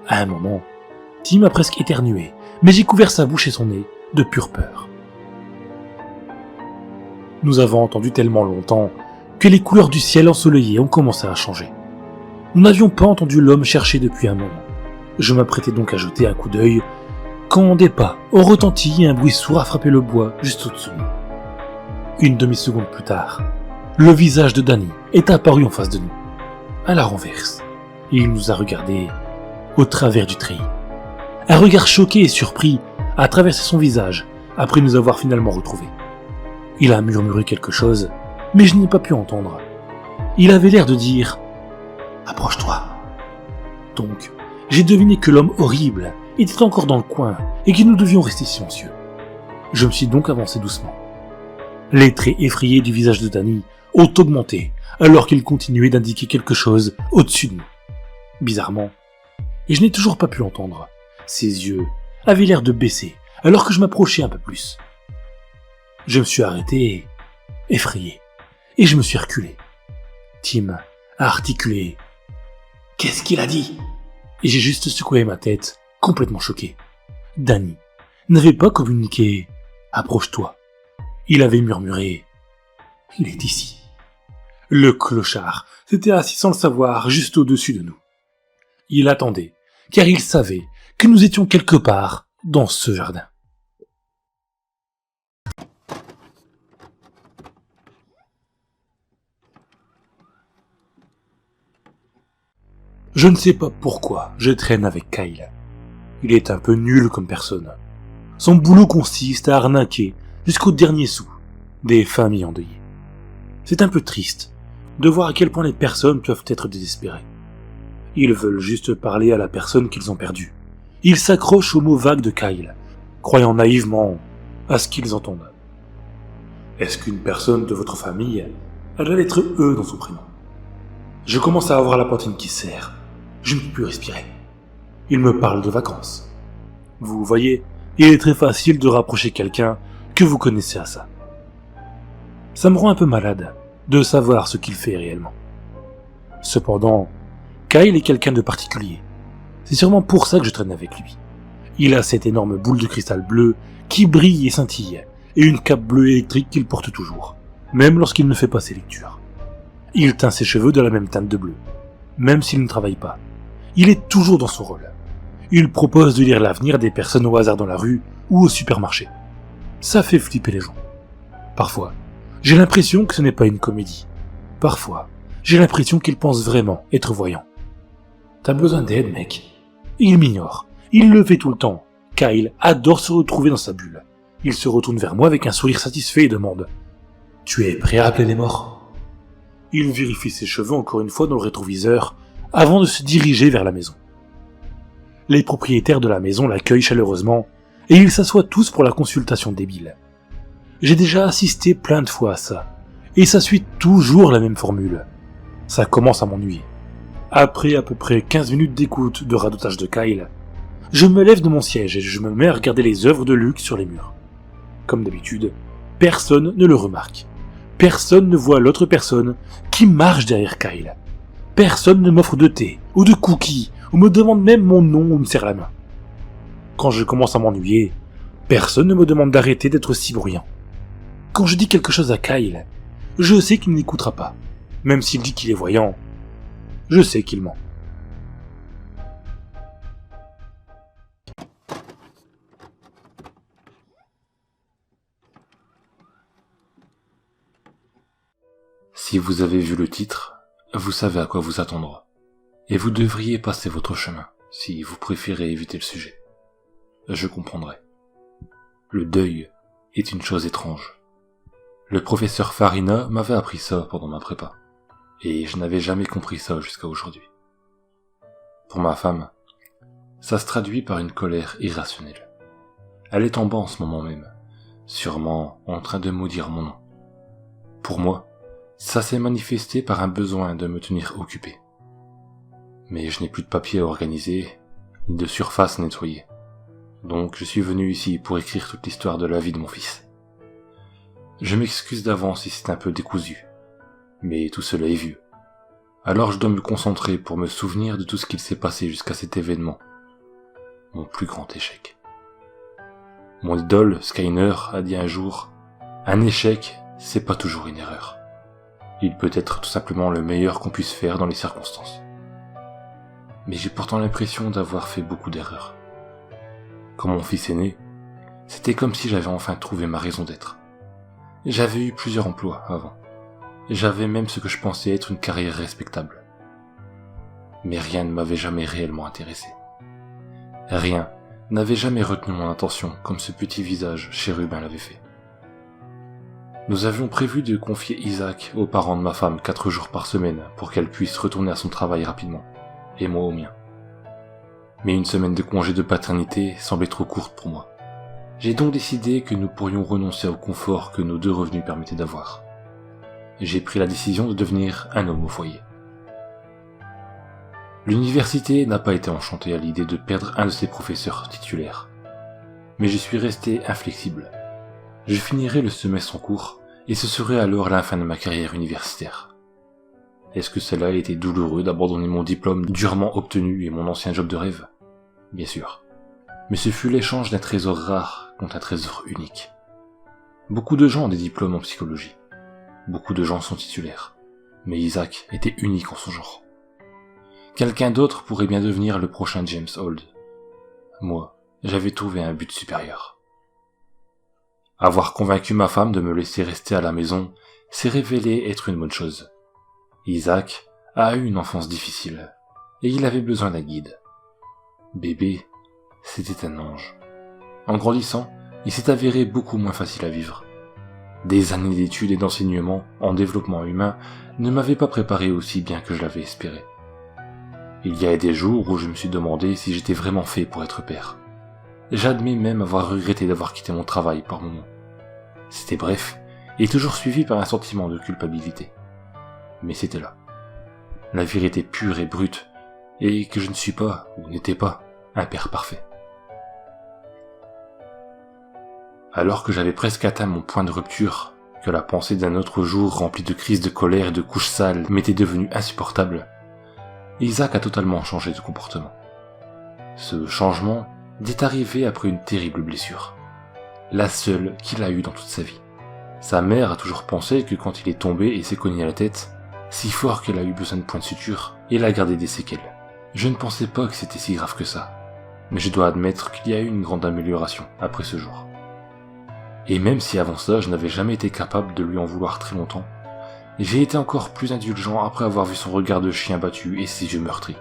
A: À un moment, Tim a presque éternué, mais j'ai couvert sa bouche et son nez de pure peur. Nous avons entendu tellement longtemps que les couleurs du ciel ensoleillé ont commencé à changer. Nous n'avions pas entendu l'homme chercher depuis un moment. Je m'apprêtais donc à jeter un coup d'œil quand des pas ont retenti et un bruit sourd a frappé le bois juste au-dessus de nous. Une demi-seconde plus tard, le visage de Danny est apparu en face de nous, à la renverse, et il nous a regardés au travers du treillis. Un regard choqué et surpris a traversé son visage après nous avoir finalement retrouvés. Il a murmuré quelque chose, mais je n'ai pas pu entendre. Il avait l'air de dire « Approche-toi ». Donc, j'ai deviné que l'homme horrible était encore dans le coin et que nous devions rester silencieux. Je me suis donc avancé doucement. Les traits effrayés du visage de Danny ont augmenté alors qu'il continuait d'indiquer quelque chose au-dessus de nous. Bizarrement, et je n'ai toujours pas pu l'entendre, ses yeux avaient l'air de baisser alors que je m'approchais un peu plus. Je me suis arrêté, effrayé, et je me suis reculé. Tim a articulé « Qu'est-ce qu'il a dit ?» Et j'ai juste secoué ma tête, complètement choqué. Danny n'avait pas communiqué « Approche-toi ». Il avait murmuré « Il est ici ». Le clochard s'était assis sans le savoir juste au-dessus de nous. Il attendait, car il savait que nous étions quelque part dans ce jardin. Je ne sais pas pourquoi je traîne avec Kyle. Il est un peu nul comme personne. Son boulot consiste à arnaquer jusqu'au dernier sou des familles endeuillées. C'est un peu triste de voir à quel point les personnes peuvent être désespérées. Ils veulent juste parler à la personne qu'ils ont perdue. Ils s'accrochent aux mots vagues de Kyle, croyant naïvement à ce qu'ils entendent. Est-ce qu'une personne de votre famille a la lettre E dans son prénom? Je commence à avoir la poitrine qui serre. Je ne peux plus respirer. Il me parle de vacances. Vous voyez, il est très facile de rapprocher quelqu'un que vous connaissez à ça. Ça me rend un peu malade de savoir ce qu'il fait réellement. Cependant, Kyle est quelqu'un de particulier. C'est sûrement pour ça que je traîne avec lui. Il a cette énorme boule de cristal bleu qui brille et scintille, et une cape bleue électrique qu'il porte toujours. même lorsqu'il ne fait pas ses lectures. Il teint ses cheveux de la même teinte de bleu, même s'il ne travaille pas. Il est toujours dans son rôle. Il propose de lire l'avenir des personnes au hasard dans la rue ou au supermarché. Ça fait flipper les gens. Parfois, j'ai l'impression que ce n'est pas une comédie. Parfois, j'ai l'impression qu'il pense vraiment être voyant. T'as besoin d'aide, mec. Il m'ignore. Il le fait tout le temps. Kyle adore se retrouver dans sa bulle. Il se retourne vers moi avec un sourire satisfait et demande « Tu es prêt à appeler les morts ?» Il vérifie ses cheveux encore une fois dans le rétroviseur avant de se diriger vers la maison. Les propriétaires de la maison l'accueillent chaleureusement et ils s'assoient tous pour la consultation débile. J'ai déjà assisté plein de fois à ça, et ça suit toujours la même formule. Ça commence à m'ennuyer. Après à peu près 15 minutes d'écoute de radotage de Kyle, je me lève de mon siège et je me mets à regarder les œuvres de Luc sur les murs. Comme d'habitude, personne ne le remarque. Personne ne voit l'autre personne qui marche derrière Kyle. Personne ne m'offre de thé ou de cookies ou me demande même mon nom ou me serre la main. Quand je commence à m'ennuyer, personne ne me demande d'arrêter d'être si bruyant. Quand je dis quelque chose à Kyle, je sais qu'il n'écoutera pas. Même s'il dit qu'il est voyant, je sais qu'il ment.
C: Si vous avez vu le titre, vous savez à quoi vous attendre. Et vous devriez passer votre chemin, si vous préférez éviter le sujet. Je comprendrai. Le deuil est une chose étrange. Le professeur Farina m'avait appris ça pendant ma prépa, et je n'avais jamais compris ça jusqu'à aujourd'hui. Pour ma femme, ça se traduit par une colère irrationnelle. Elle est en bas en ce moment même, sûrement en train de maudire mon nom. Pour moi, ça s'est manifesté par un besoin de me tenir occupé. Mais je n'ai plus de papier à organiser, ni de surface à nettoyer. Donc je suis venu ici pour écrire toute l'histoire de la vie de mon fils. Je m'excuse d'avance si c'est un peu décousu, mais tout cela est vieux. Alors je dois me concentrer pour me souvenir de tout ce qu'il s'est passé jusqu'à cet événement. Mon plus grand échec. Mon idole, Skyner, a dit un jour, un échec, c'est pas toujours une erreur. Il peut être tout simplement le meilleur qu'on puisse faire dans les circonstances. Mais j'ai pourtant l'impression d'avoir fait beaucoup d'erreurs. Quand mon fils est né, c'était comme si j'avais enfin trouvé ma raison d'être. J'avais eu plusieurs emplois avant. J'avais même ce que je pensais être une carrière respectable. Mais rien ne m'avait jamais réellement intéressé. Rien n'avait jamais retenu mon attention comme ce petit visage chérubin l'avait fait. Nous avions prévu de confier Isaac aux parents de ma femme 4 jours par semaine pour qu'elle puisse retourner à son travail rapidement, et moi au mien. Mais une semaine de congé de paternité semblait trop courte pour moi. J'ai donc décidé que nous pourrions renoncer au confort que nos 2 revenus permettaient d'avoir. J'ai pris la décision de devenir un homme au foyer. L'université n'a pas été enchantée à l'idée de perdre un de ses professeurs titulaires. Mais je suis resté inflexible. Je finirai le semestre en cours, et ce serait alors la fin de ma carrière universitaire. Est-ce que cela a été douloureux d'abandonner mon diplôme durement obtenu et mon ancien job de rêve? Bien sûr. Mais ce fut l'échange d'un trésor rare contre un trésor unique. Beaucoup de gens ont des diplômes en psychologie. Beaucoup de gens sont titulaires. Mais Isaac était unique en son genre. Quelqu'un d'autre pourrait bien devenir le prochain James Hold. Moi, j'avais trouvé un but supérieur. Avoir convaincu ma femme de me laisser rester à la maison s'est révélé être une bonne chose. Isaac a eu une enfance difficile, et il avait besoin d'un guide. Bébé, c'était un ange. En grandissant, il s'est avéré beaucoup moins facile à vivre. Des années d'études et d'enseignement en développement humain ne m'avaient pas préparé aussi bien que je l'avais espéré. Il y a des jours où je me suis demandé si j'étais vraiment fait pour être père. J'admets même avoir regretté d'avoir quitté mon travail par moments. C'était bref, et toujours suivi par un sentiment de culpabilité. Mais c'était là. La vérité pure et brute, et que je ne suis pas, ou n'étais pas, un père parfait. Alors que j'avais presque atteint mon point de rupture, que la pensée d'un autre jour rempli de crises de colère et de couches sales m'était devenue insupportable, Isaac a totalement changé de comportement. Ce changement est arrivé après une terrible blessure. La seule qu'il a eue dans toute sa vie. Sa mère a toujours pensé que quand il est tombé et s'est cogné la tête, si fort qu'elle a eu besoin de points de suture, il a gardé des séquelles. Je ne pensais pas que c'était si grave que ça, mais je dois admettre qu'il y a eu une grande amélioration après ce jour. Et même si avant ça je n'avais jamais été capable de lui en vouloir très longtemps, j'ai été encore plus indulgent après avoir vu son regard de chien battu et ses yeux meurtris.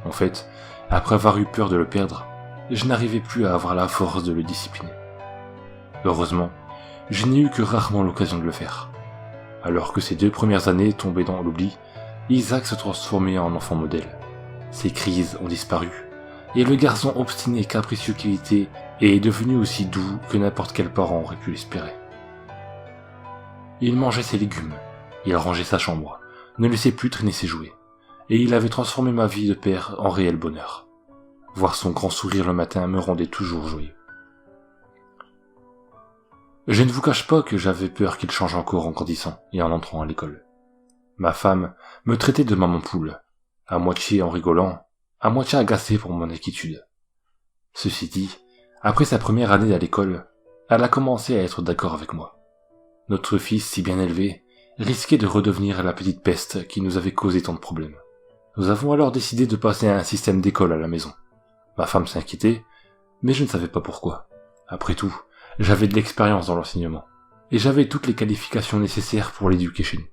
C: En fait, après avoir eu peur de le perdre, je n'arrivais plus à avoir la force de le discipliner. Heureusement, je n'ai eu que rarement l'occasion de le faire. Alors que ces 2 premières années tombaient dans l'oubli, Isaac se transformait en enfant modèle. Ses crises ont disparu, et le garçon obstiné et capricieux qu'il était est devenu aussi doux que n'importe quel parent aurait pu l'espérer. Il mangeait ses légumes, il rangeait sa chambre, ne laissait plus traîner ses jouets, et il avait transformé ma vie de père en réel bonheur. Voir son grand sourire le matin me rendait toujours joyeux. Je ne vous cache pas que j'avais peur qu'il change encore en grandissant et en entrant à l'école. Ma femme me traitait de maman poule, à moitié en rigolant, à moitié agacée pour mon inquiétude. Ceci dit, après sa première année à l'école, elle a commencé à être d'accord avec moi. Notre fils, si bien élevé, risquait de redevenir la petite peste qui nous avait causé tant de problèmes. Nous avons alors décidé de passer à un système d'école à la maison. Ma femme s'inquiétait, mais je ne savais pas pourquoi. Après tout, j'avais de l'expérience dans l'enseignement, et j'avais toutes les qualifications nécessaires pour l'éduquer chez nous.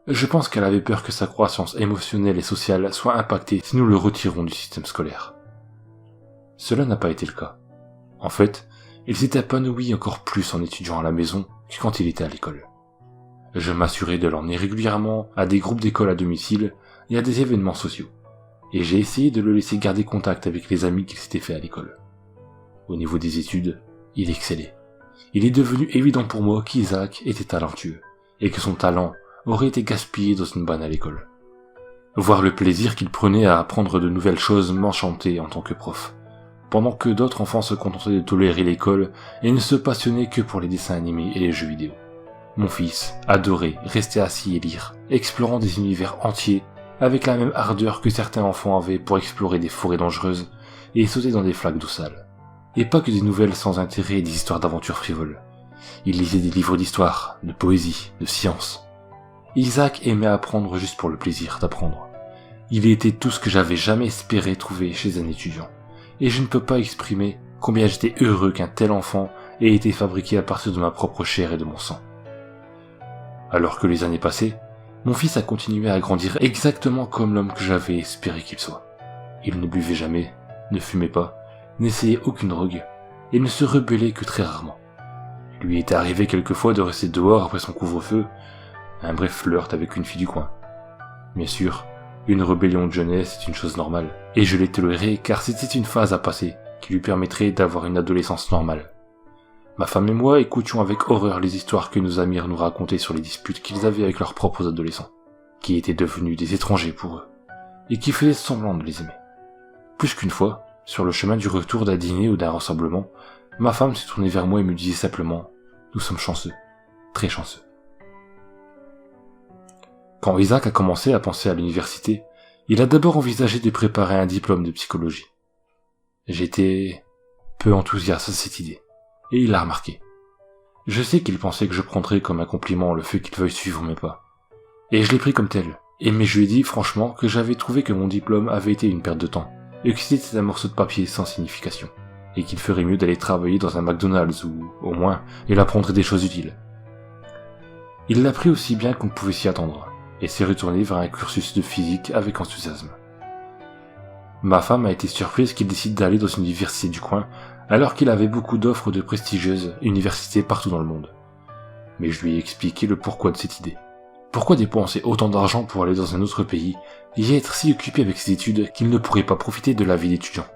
C: Je pense qu'elle avait peur que sa croissance émotionnelle et sociale soit impactée si nous le retirons du système scolaire. Cela n'a pas été le cas. En fait, il s'est épanoui encore plus en étudiant à la maison que quand il était à l'école. Je m'assurais de l'emmener régulièrement à des groupes d'école à domicile et à des événements sociaux, et j'ai essayé de le laisser garder contact avec les amis qu'il s'était fait à l'école. Au niveau des études, il excellait. Il est devenu évident pour moi qu'Isaac était talentueux, et que son talent aurait été gaspillé dans une banale école. Voir le plaisir qu'il prenait à apprendre de nouvelles choses m'enchantait en tant que prof, pendant que d'autres enfants se contentaient de tolérer l'école et ne se passionnaient que pour les dessins animés et les jeux vidéo. Mon fils adorait rester assis et lire, explorant des univers entiers avec la même ardeur que certains enfants avaient pour explorer des forêts dangereuses et sauter dans des flaques d'eau sale. Et pas que des nouvelles sans intérêt et des histoires d'aventures frivoles. Il lisait des livres d'histoire, de poésie, de science. Isaac aimait apprendre juste pour le plaisir d'apprendre. Il était tout ce que j'avais jamais espéré trouver chez un étudiant. Et je ne peux pas exprimer combien j'étais heureux qu'un tel enfant ait été fabriqué à partir de ma propre chair et de mon sang. Alors que les années passaient, mon fils a continué à grandir exactement comme l'homme que j'avais espéré qu'il soit. Il ne buvait jamais, ne fumait pas, n'essayait aucune drogue, et ne se rebellait que très rarement. Il lui était arrivé quelquefois de rester dehors après son couvre-feu, un bref flirt avec une fille du coin. Bien sûr, une rébellion de jeunesse est une chose normale, et je l'ai toléré car c'était une phase à passer qui lui permettrait d'avoir une adolescence normale. Ma femme et moi écoutions avec horreur les histoires que nos amis nous racontaient sur les disputes qu'ils avaient avec leurs propres adolescents, qui étaient devenus des étrangers pour eux, et qui faisaient semblant de les aimer. Plus qu'une fois, sur le chemin du retour d'un dîner ou d'un rassemblement, ma femme s'est tournée vers moi et me disait simplement « Nous sommes chanceux, très chanceux ». Quand Isaac a commencé à penser à l'université, il a d'abord envisagé de préparer un diplôme de psychologie. J'étais peu enthousiaste à cette idée, et il l'a remarqué. Je sais qu'il pensait que je prendrais comme un compliment le fait qu'il veuille suivre mes pas. Et je l'ai pris comme tel, mais je lui ai dit franchement que j'avais trouvé que mon diplôme avait été une perte de temps, et que c'était un morceau de papier sans signification, et qu'il ferait mieux d'aller travailler dans un McDonald's où, au moins, il apprendrait des choses utiles. Il l'a pris aussi bien qu'on pouvait s'y attendre, et s'est retourné vers un cursus de physique avec enthousiasme. Ma femme a été surprise qu'il décide d'aller dans une université du coin, alors qu'il avait beaucoup d'offres de prestigieuses universités partout dans le monde. Mais je lui ai expliqué le pourquoi de cette idée. Pourquoi dépenser autant d'argent pour aller dans un autre pays et être si occupé avec ses études qu'il ne pourrait pas profiter de la vie d'étudiant.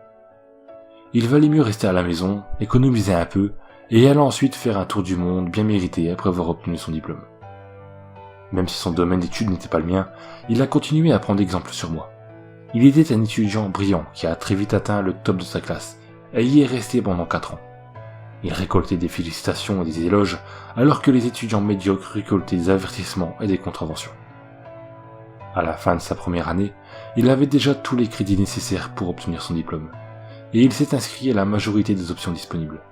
C: Il valait mieux rester à la maison, économiser un peu, et aller ensuite faire un tour du monde bien mérité après avoir obtenu son diplôme. Même si son domaine d'études n'était pas le mien, il a continué à prendre exemple sur moi. Il était un étudiant brillant qui a très vite atteint le top de sa classe, et y est resté pendant 4 ans. Il récoltait des félicitations et des éloges, alors que les étudiants médiocres récoltaient des avertissements et des contraventions. À la fin de sa première année, il avait déjà tous les crédits nécessaires pour obtenir son diplôme, et il s'est inscrit à la majorité des options disponibles.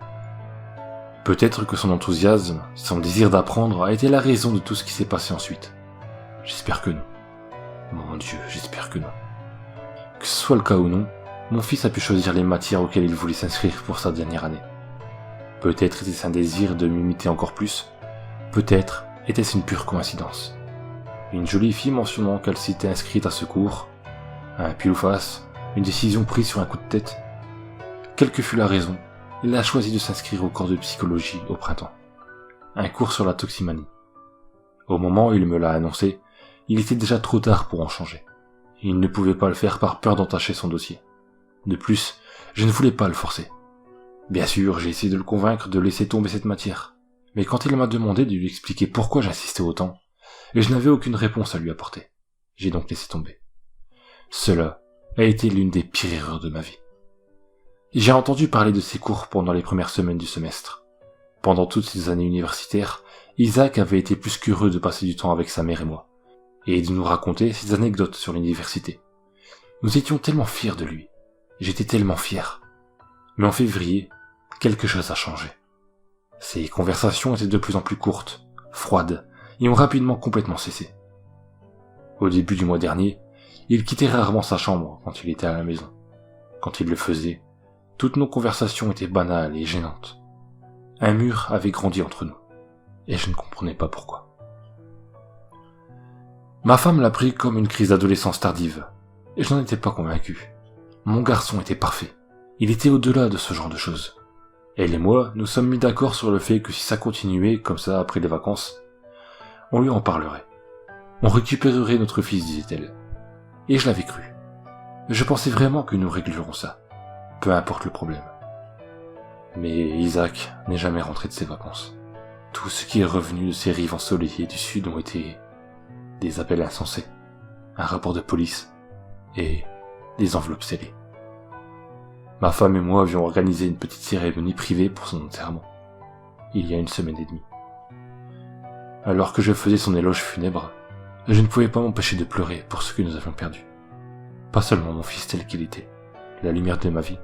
C: Peut-être que son enthousiasme, son désir d'apprendre a été la raison de tout ce qui s'est passé ensuite. J'espère que non. Mon Dieu, j'espère que non. Que ce soit le cas ou non, mon fils a pu choisir les matières auxquelles il voulait s'inscrire pour sa dernière année. Peut-être était-ce un désir de m'imiter encore plus, peut-être était-ce une pure coïncidence. Une jolie fille mentionnant qu'elle s'était inscrite à ce cours, un pile ou face, une décision prise sur un coup de tête. Quelle que fût la raison, il a choisi de s'inscrire au cours de psychologie au printemps. Un cours sur la toximanie. Au moment où il me l'a annoncé, il était déjà trop tard pour en changer. Il ne pouvait pas le faire par peur d'entacher son dossier. De plus, je ne voulais pas le forcer. Bien sûr, j'ai essayé de le convaincre de laisser tomber cette matière. Mais quand il m'a demandé de lui expliquer pourquoi j'insistais autant, et je n'avais aucune réponse à lui apporter, j'ai donc laissé tomber. Cela a été l'une des pires erreurs de ma vie. J'ai entendu parler de ces cours pendant les premières semaines du semestre. Pendant toutes ces années universitaires, Isaac avait été plus qu'heureux de passer du temps avec sa mère et moi, et de nous raconter ses anecdotes sur l'université. Nous étions tellement fiers de lui. J'étais tellement fier. Mais en février, quelque chose a changé. Ces conversations étaient de plus en plus courtes, froides, et ont rapidement complètement cessé. Au début du mois dernier, il quittait rarement sa chambre quand il était à la maison. Quand il le faisait, toutes nos conversations étaient banales et gênantes. Un mur avait grandi entre nous, et je ne comprenais pas pourquoi. Ma femme l'a pris comme une crise d'adolescence tardive, et je n'en étais pas convaincu. Mon garçon était parfait. Il était au-delà de ce genre de choses. Elle et moi, nous sommes mis d'accord sur le fait que si ça continuait comme ça après les vacances, on lui en parlerait. On récupérerait notre fils, disait-elle. Et je l'avais cru. Je pensais vraiment que nous réglerons ça, peu importe le problème. Mais Isaac n'est jamais rentré de ses vacances. Tout ce qui est revenu de ces rives ensoleillées du sud ont été des appels insensés, un rapport de police et des enveloppes scellées. Ma femme et moi avions organisé une petite cérémonie privée pour son enterrement, il y a 1 semaine et demie. Alors que je faisais son éloge funèbre, je ne pouvais pas m'empêcher de pleurer pour ce que nous avions perdu. Pas seulement mon fils tel qu'il était, la lumière de ma vie,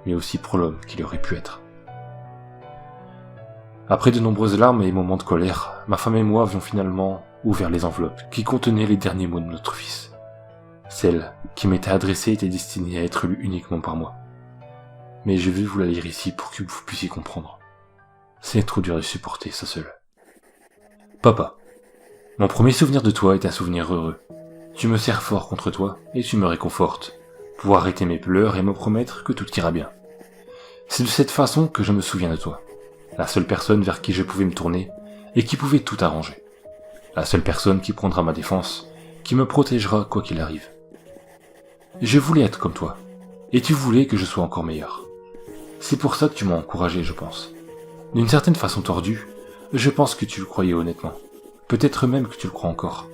C: mais aussi pour l'homme qu'il aurait pu être. Après de nombreuses larmes et moments de colère, ma femme et moi avions finalement ouvert les enveloppes qui contenaient les derniers mots de notre fils. Celle qui m'était adressée était destinée à être lue uniquement par moi. Mais je vais vous la lire ici pour que vous puissiez comprendre. C'est trop dur de supporter ça seul. Papa, mon premier souvenir de toi est un souvenir heureux. Tu me serres fort contre toi et tu me réconfortes, pour arrêter mes pleurs et me promettre que tout ira bien. C'est de cette façon que je me souviens de toi. La seule personne vers qui je pouvais me tourner et qui pouvait tout arranger. La seule personne qui prendra ma défense, qui me protégera quoi qu'il arrive. Je voulais être comme toi, et tu voulais que je sois encore meilleur. C'est pour ça que tu m'as encouragé, je pense. D'une certaine façon tordue, je pense que tu le croyais honnêtement. Peut-être même que tu le crois encore.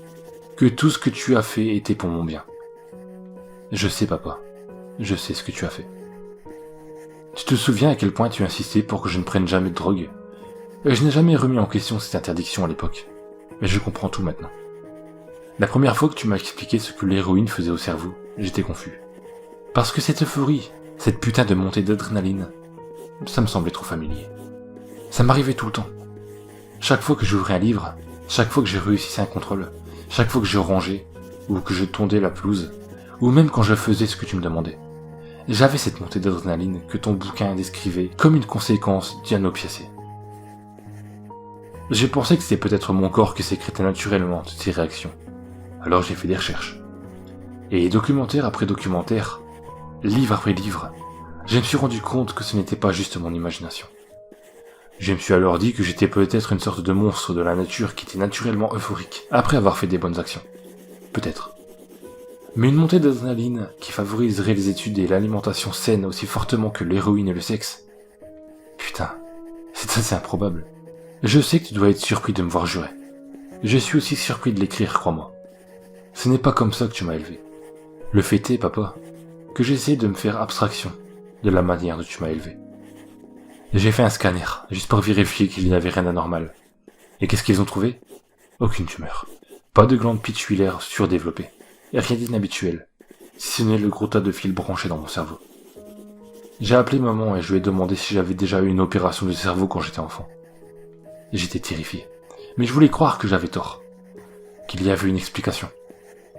C: Que tout ce que tu as fait était pour mon bien. Je sais, papa. Je sais ce que tu as fait. Tu te souviens à quel point tu insistais pour que je ne prenne jamais de drogue? Je n'ai jamais remis en question cette interdiction à l'époque. Mais je comprends tout maintenant. La première fois que tu m'as expliqué ce que l'héroïne faisait au cerveau, j'étais confus. Parce que cette euphorie, cette putain de montée d'adrénaline, ça me semblait trop familier. Ça m'arrivait tout le temps. Chaque fois que j'ouvrais un livre, chaque fois que je réussissais un contrôle, chaque fois que je rangeais, ou que je tondais la pelouse, ou même quand je faisais ce que tu me demandais. J'avais cette montée d'adrénaline que ton bouquin décrivait comme une conséquence d'un opiacé. J'ai pensé que c'était peut-être mon corps qui sécrétait naturellement toutes ces réactions. Alors j'ai fait des recherches. Et documentaire après documentaire, livre après livre, je me suis rendu compte que ce n'était pas juste mon imagination. Je me suis alors dit que j'étais peut-être une sorte de monstre de la nature qui était naturellement euphorique après avoir fait des bonnes actions. Peut-être. Mais une montée d'adrénaline qui favoriserait les études et l'alimentation saine aussi fortement que l'héroïne et le sexe? Putain, c'est assez improbable. Je sais que tu dois être surpris de me voir jurer. Je suis aussi surpris de l'écrire, crois-moi. Ce n'est pas comme ça que tu m'as élevé. Le fait est, papa, que j'essaie de me faire abstraction de la manière dont tu m'as élevé. J'ai fait un scanner, juste pour vérifier qu'il n'y avait rien d'anormal. Et qu'est-ce qu'ils ont trouvé? Aucune tumeur. Pas de glande pituitaire surdéveloppée. Et rien d'inhabituel, si ce n'est le gros tas de fils branchés dans mon cerveau. J'ai appelé maman et je lui ai demandé si j'avais déjà eu une opération de cerveau quand j'étais enfant. Et j'étais terrifié. Mais je voulais croire que j'avais tort. Qu'il y avait une explication.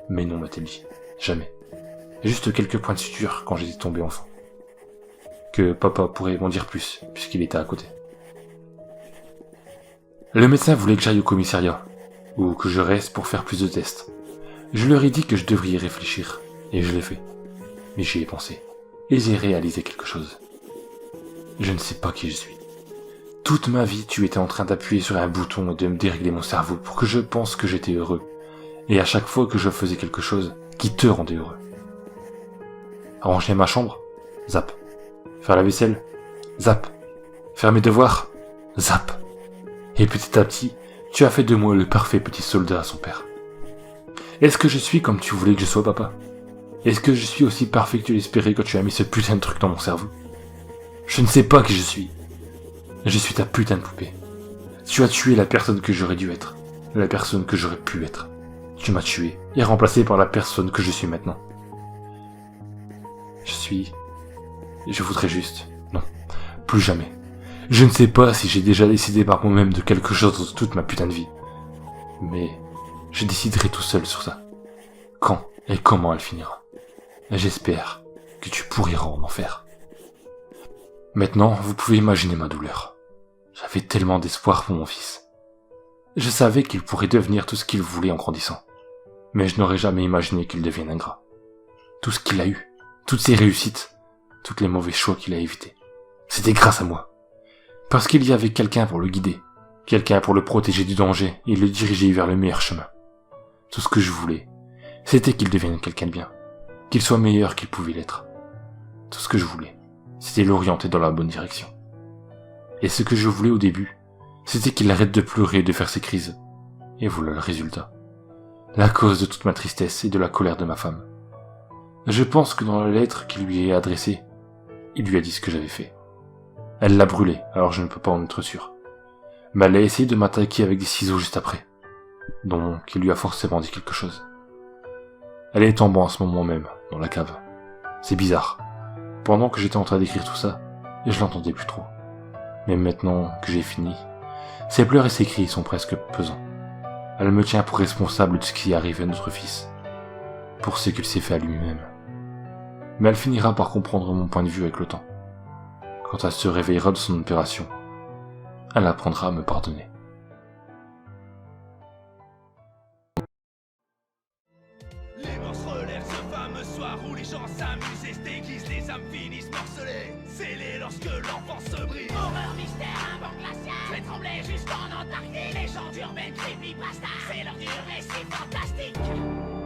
C: Mais non, m'a-t-elle dit. Jamais. Juste quelques points de suture quand j'étais tombé enfant. Que papa pourrait m'en dire plus, puisqu'il était à côté. Le médecin voulait que j'aille au commissariat, ou que je reste pour faire plus de tests. Je leur ai dit que je devrais y réfléchir, et je l'ai fait. Mais j'y ai pensé, et j'ai réalisé quelque chose. Je ne sais pas qui je suis. Toute ma vie, tu étais en train d'appuyer sur un bouton et de me dérégler mon cerveau pour que je pense que j'étais heureux. Et à chaque fois que je faisais quelque chose qui te rendait heureux. Ranger ma chambre? Zap. Faire la vaisselle? Zap. Faire mes devoirs? Zap. Et petit à petit, tu as fait de moi le parfait petit soldat à son père. Est-ce que je suis comme tu voulais que je sois, papa? Est-ce que je suis aussi parfait que tu l'espérais quand tu as mis ce putain de truc dans mon cerveau? Je ne sais pas qui je suis. Je suis ta putain de poupée. Tu as tué la personne que j'aurais dû être. La personne que j'aurais pu être. Tu m'as tué et remplacé par la personne que je suis maintenant. Je voudrais juste... Non, plus jamais. Je ne sais pas si j'ai déjà décidé par moi-même de quelque chose toute ma putain de vie. Mais je déciderai tout seul sur ça. Quand et comment elle finira. J'espère que tu pourriras en enfer. Maintenant, vous pouvez imaginer ma douleur. J'avais tellement d'espoir pour mon fils. Je savais qu'il pourrait devenir tout ce qu'il voulait en grandissant. Mais je n'aurais jamais imaginé qu'il devienne ingrat. Tout ce qu'il a eu, toutes ses réussites, tous les mauvais choix qu'il a évités, c'était grâce à moi. Parce qu'il y avait quelqu'un pour le guider, quelqu'un pour le protéger du danger et le diriger vers le meilleur chemin. Tout ce que je voulais, c'était qu'il devienne quelqu'un de bien, qu'il soit meilleur qu'il pouvait l'être. Tout ce que je voulais, c'était l'orienter dans la bonne direction. Et ce que je voulais au début, c'était qu'il arrête de pleurer et de faire ses crises. Et voilà le résultat. La cause de toute ma tristesse et de la colère de ma femme. Je pense que dans la lettre qu'il lui est adressée, il lui a dit ce que j'avais fait. Elle l'a brûlé, alors je ne peux pas en être sûr. Mais elle a essayé de m'attaquer avec des ciseaux juste après. Donc, il lui a forcément dit quelque chose. Elle est tombée en ce moment même, dans la cave. C'est bizarre. Pendant que j'étais en train d'écrire tout ça, je l'entendais plus trop. Mais maintenant que j'ai fini, ses pleurs et ses cris sont presque pesants. Elle me tient pour responsable de ce qui arrive à notre fils. Pour ce qu'il s'est fait à lui-même. Mais elle finira par comprendre mon point de vue avec le temps. Quand elle se réveillera de son opération, elle apprendra à me pardonner.
H: Les monstres relèvent ce fameux soir où les gens s'amusent et se déguisent, les âmes finissent morcelées, scellées lorsque l'enfant se brise. Horreur, mystère, un banc glacial, fait trembler jusqu'en Antarctique. Légendes urbaines, creepypasta, c'est l'heure du récit fantastique.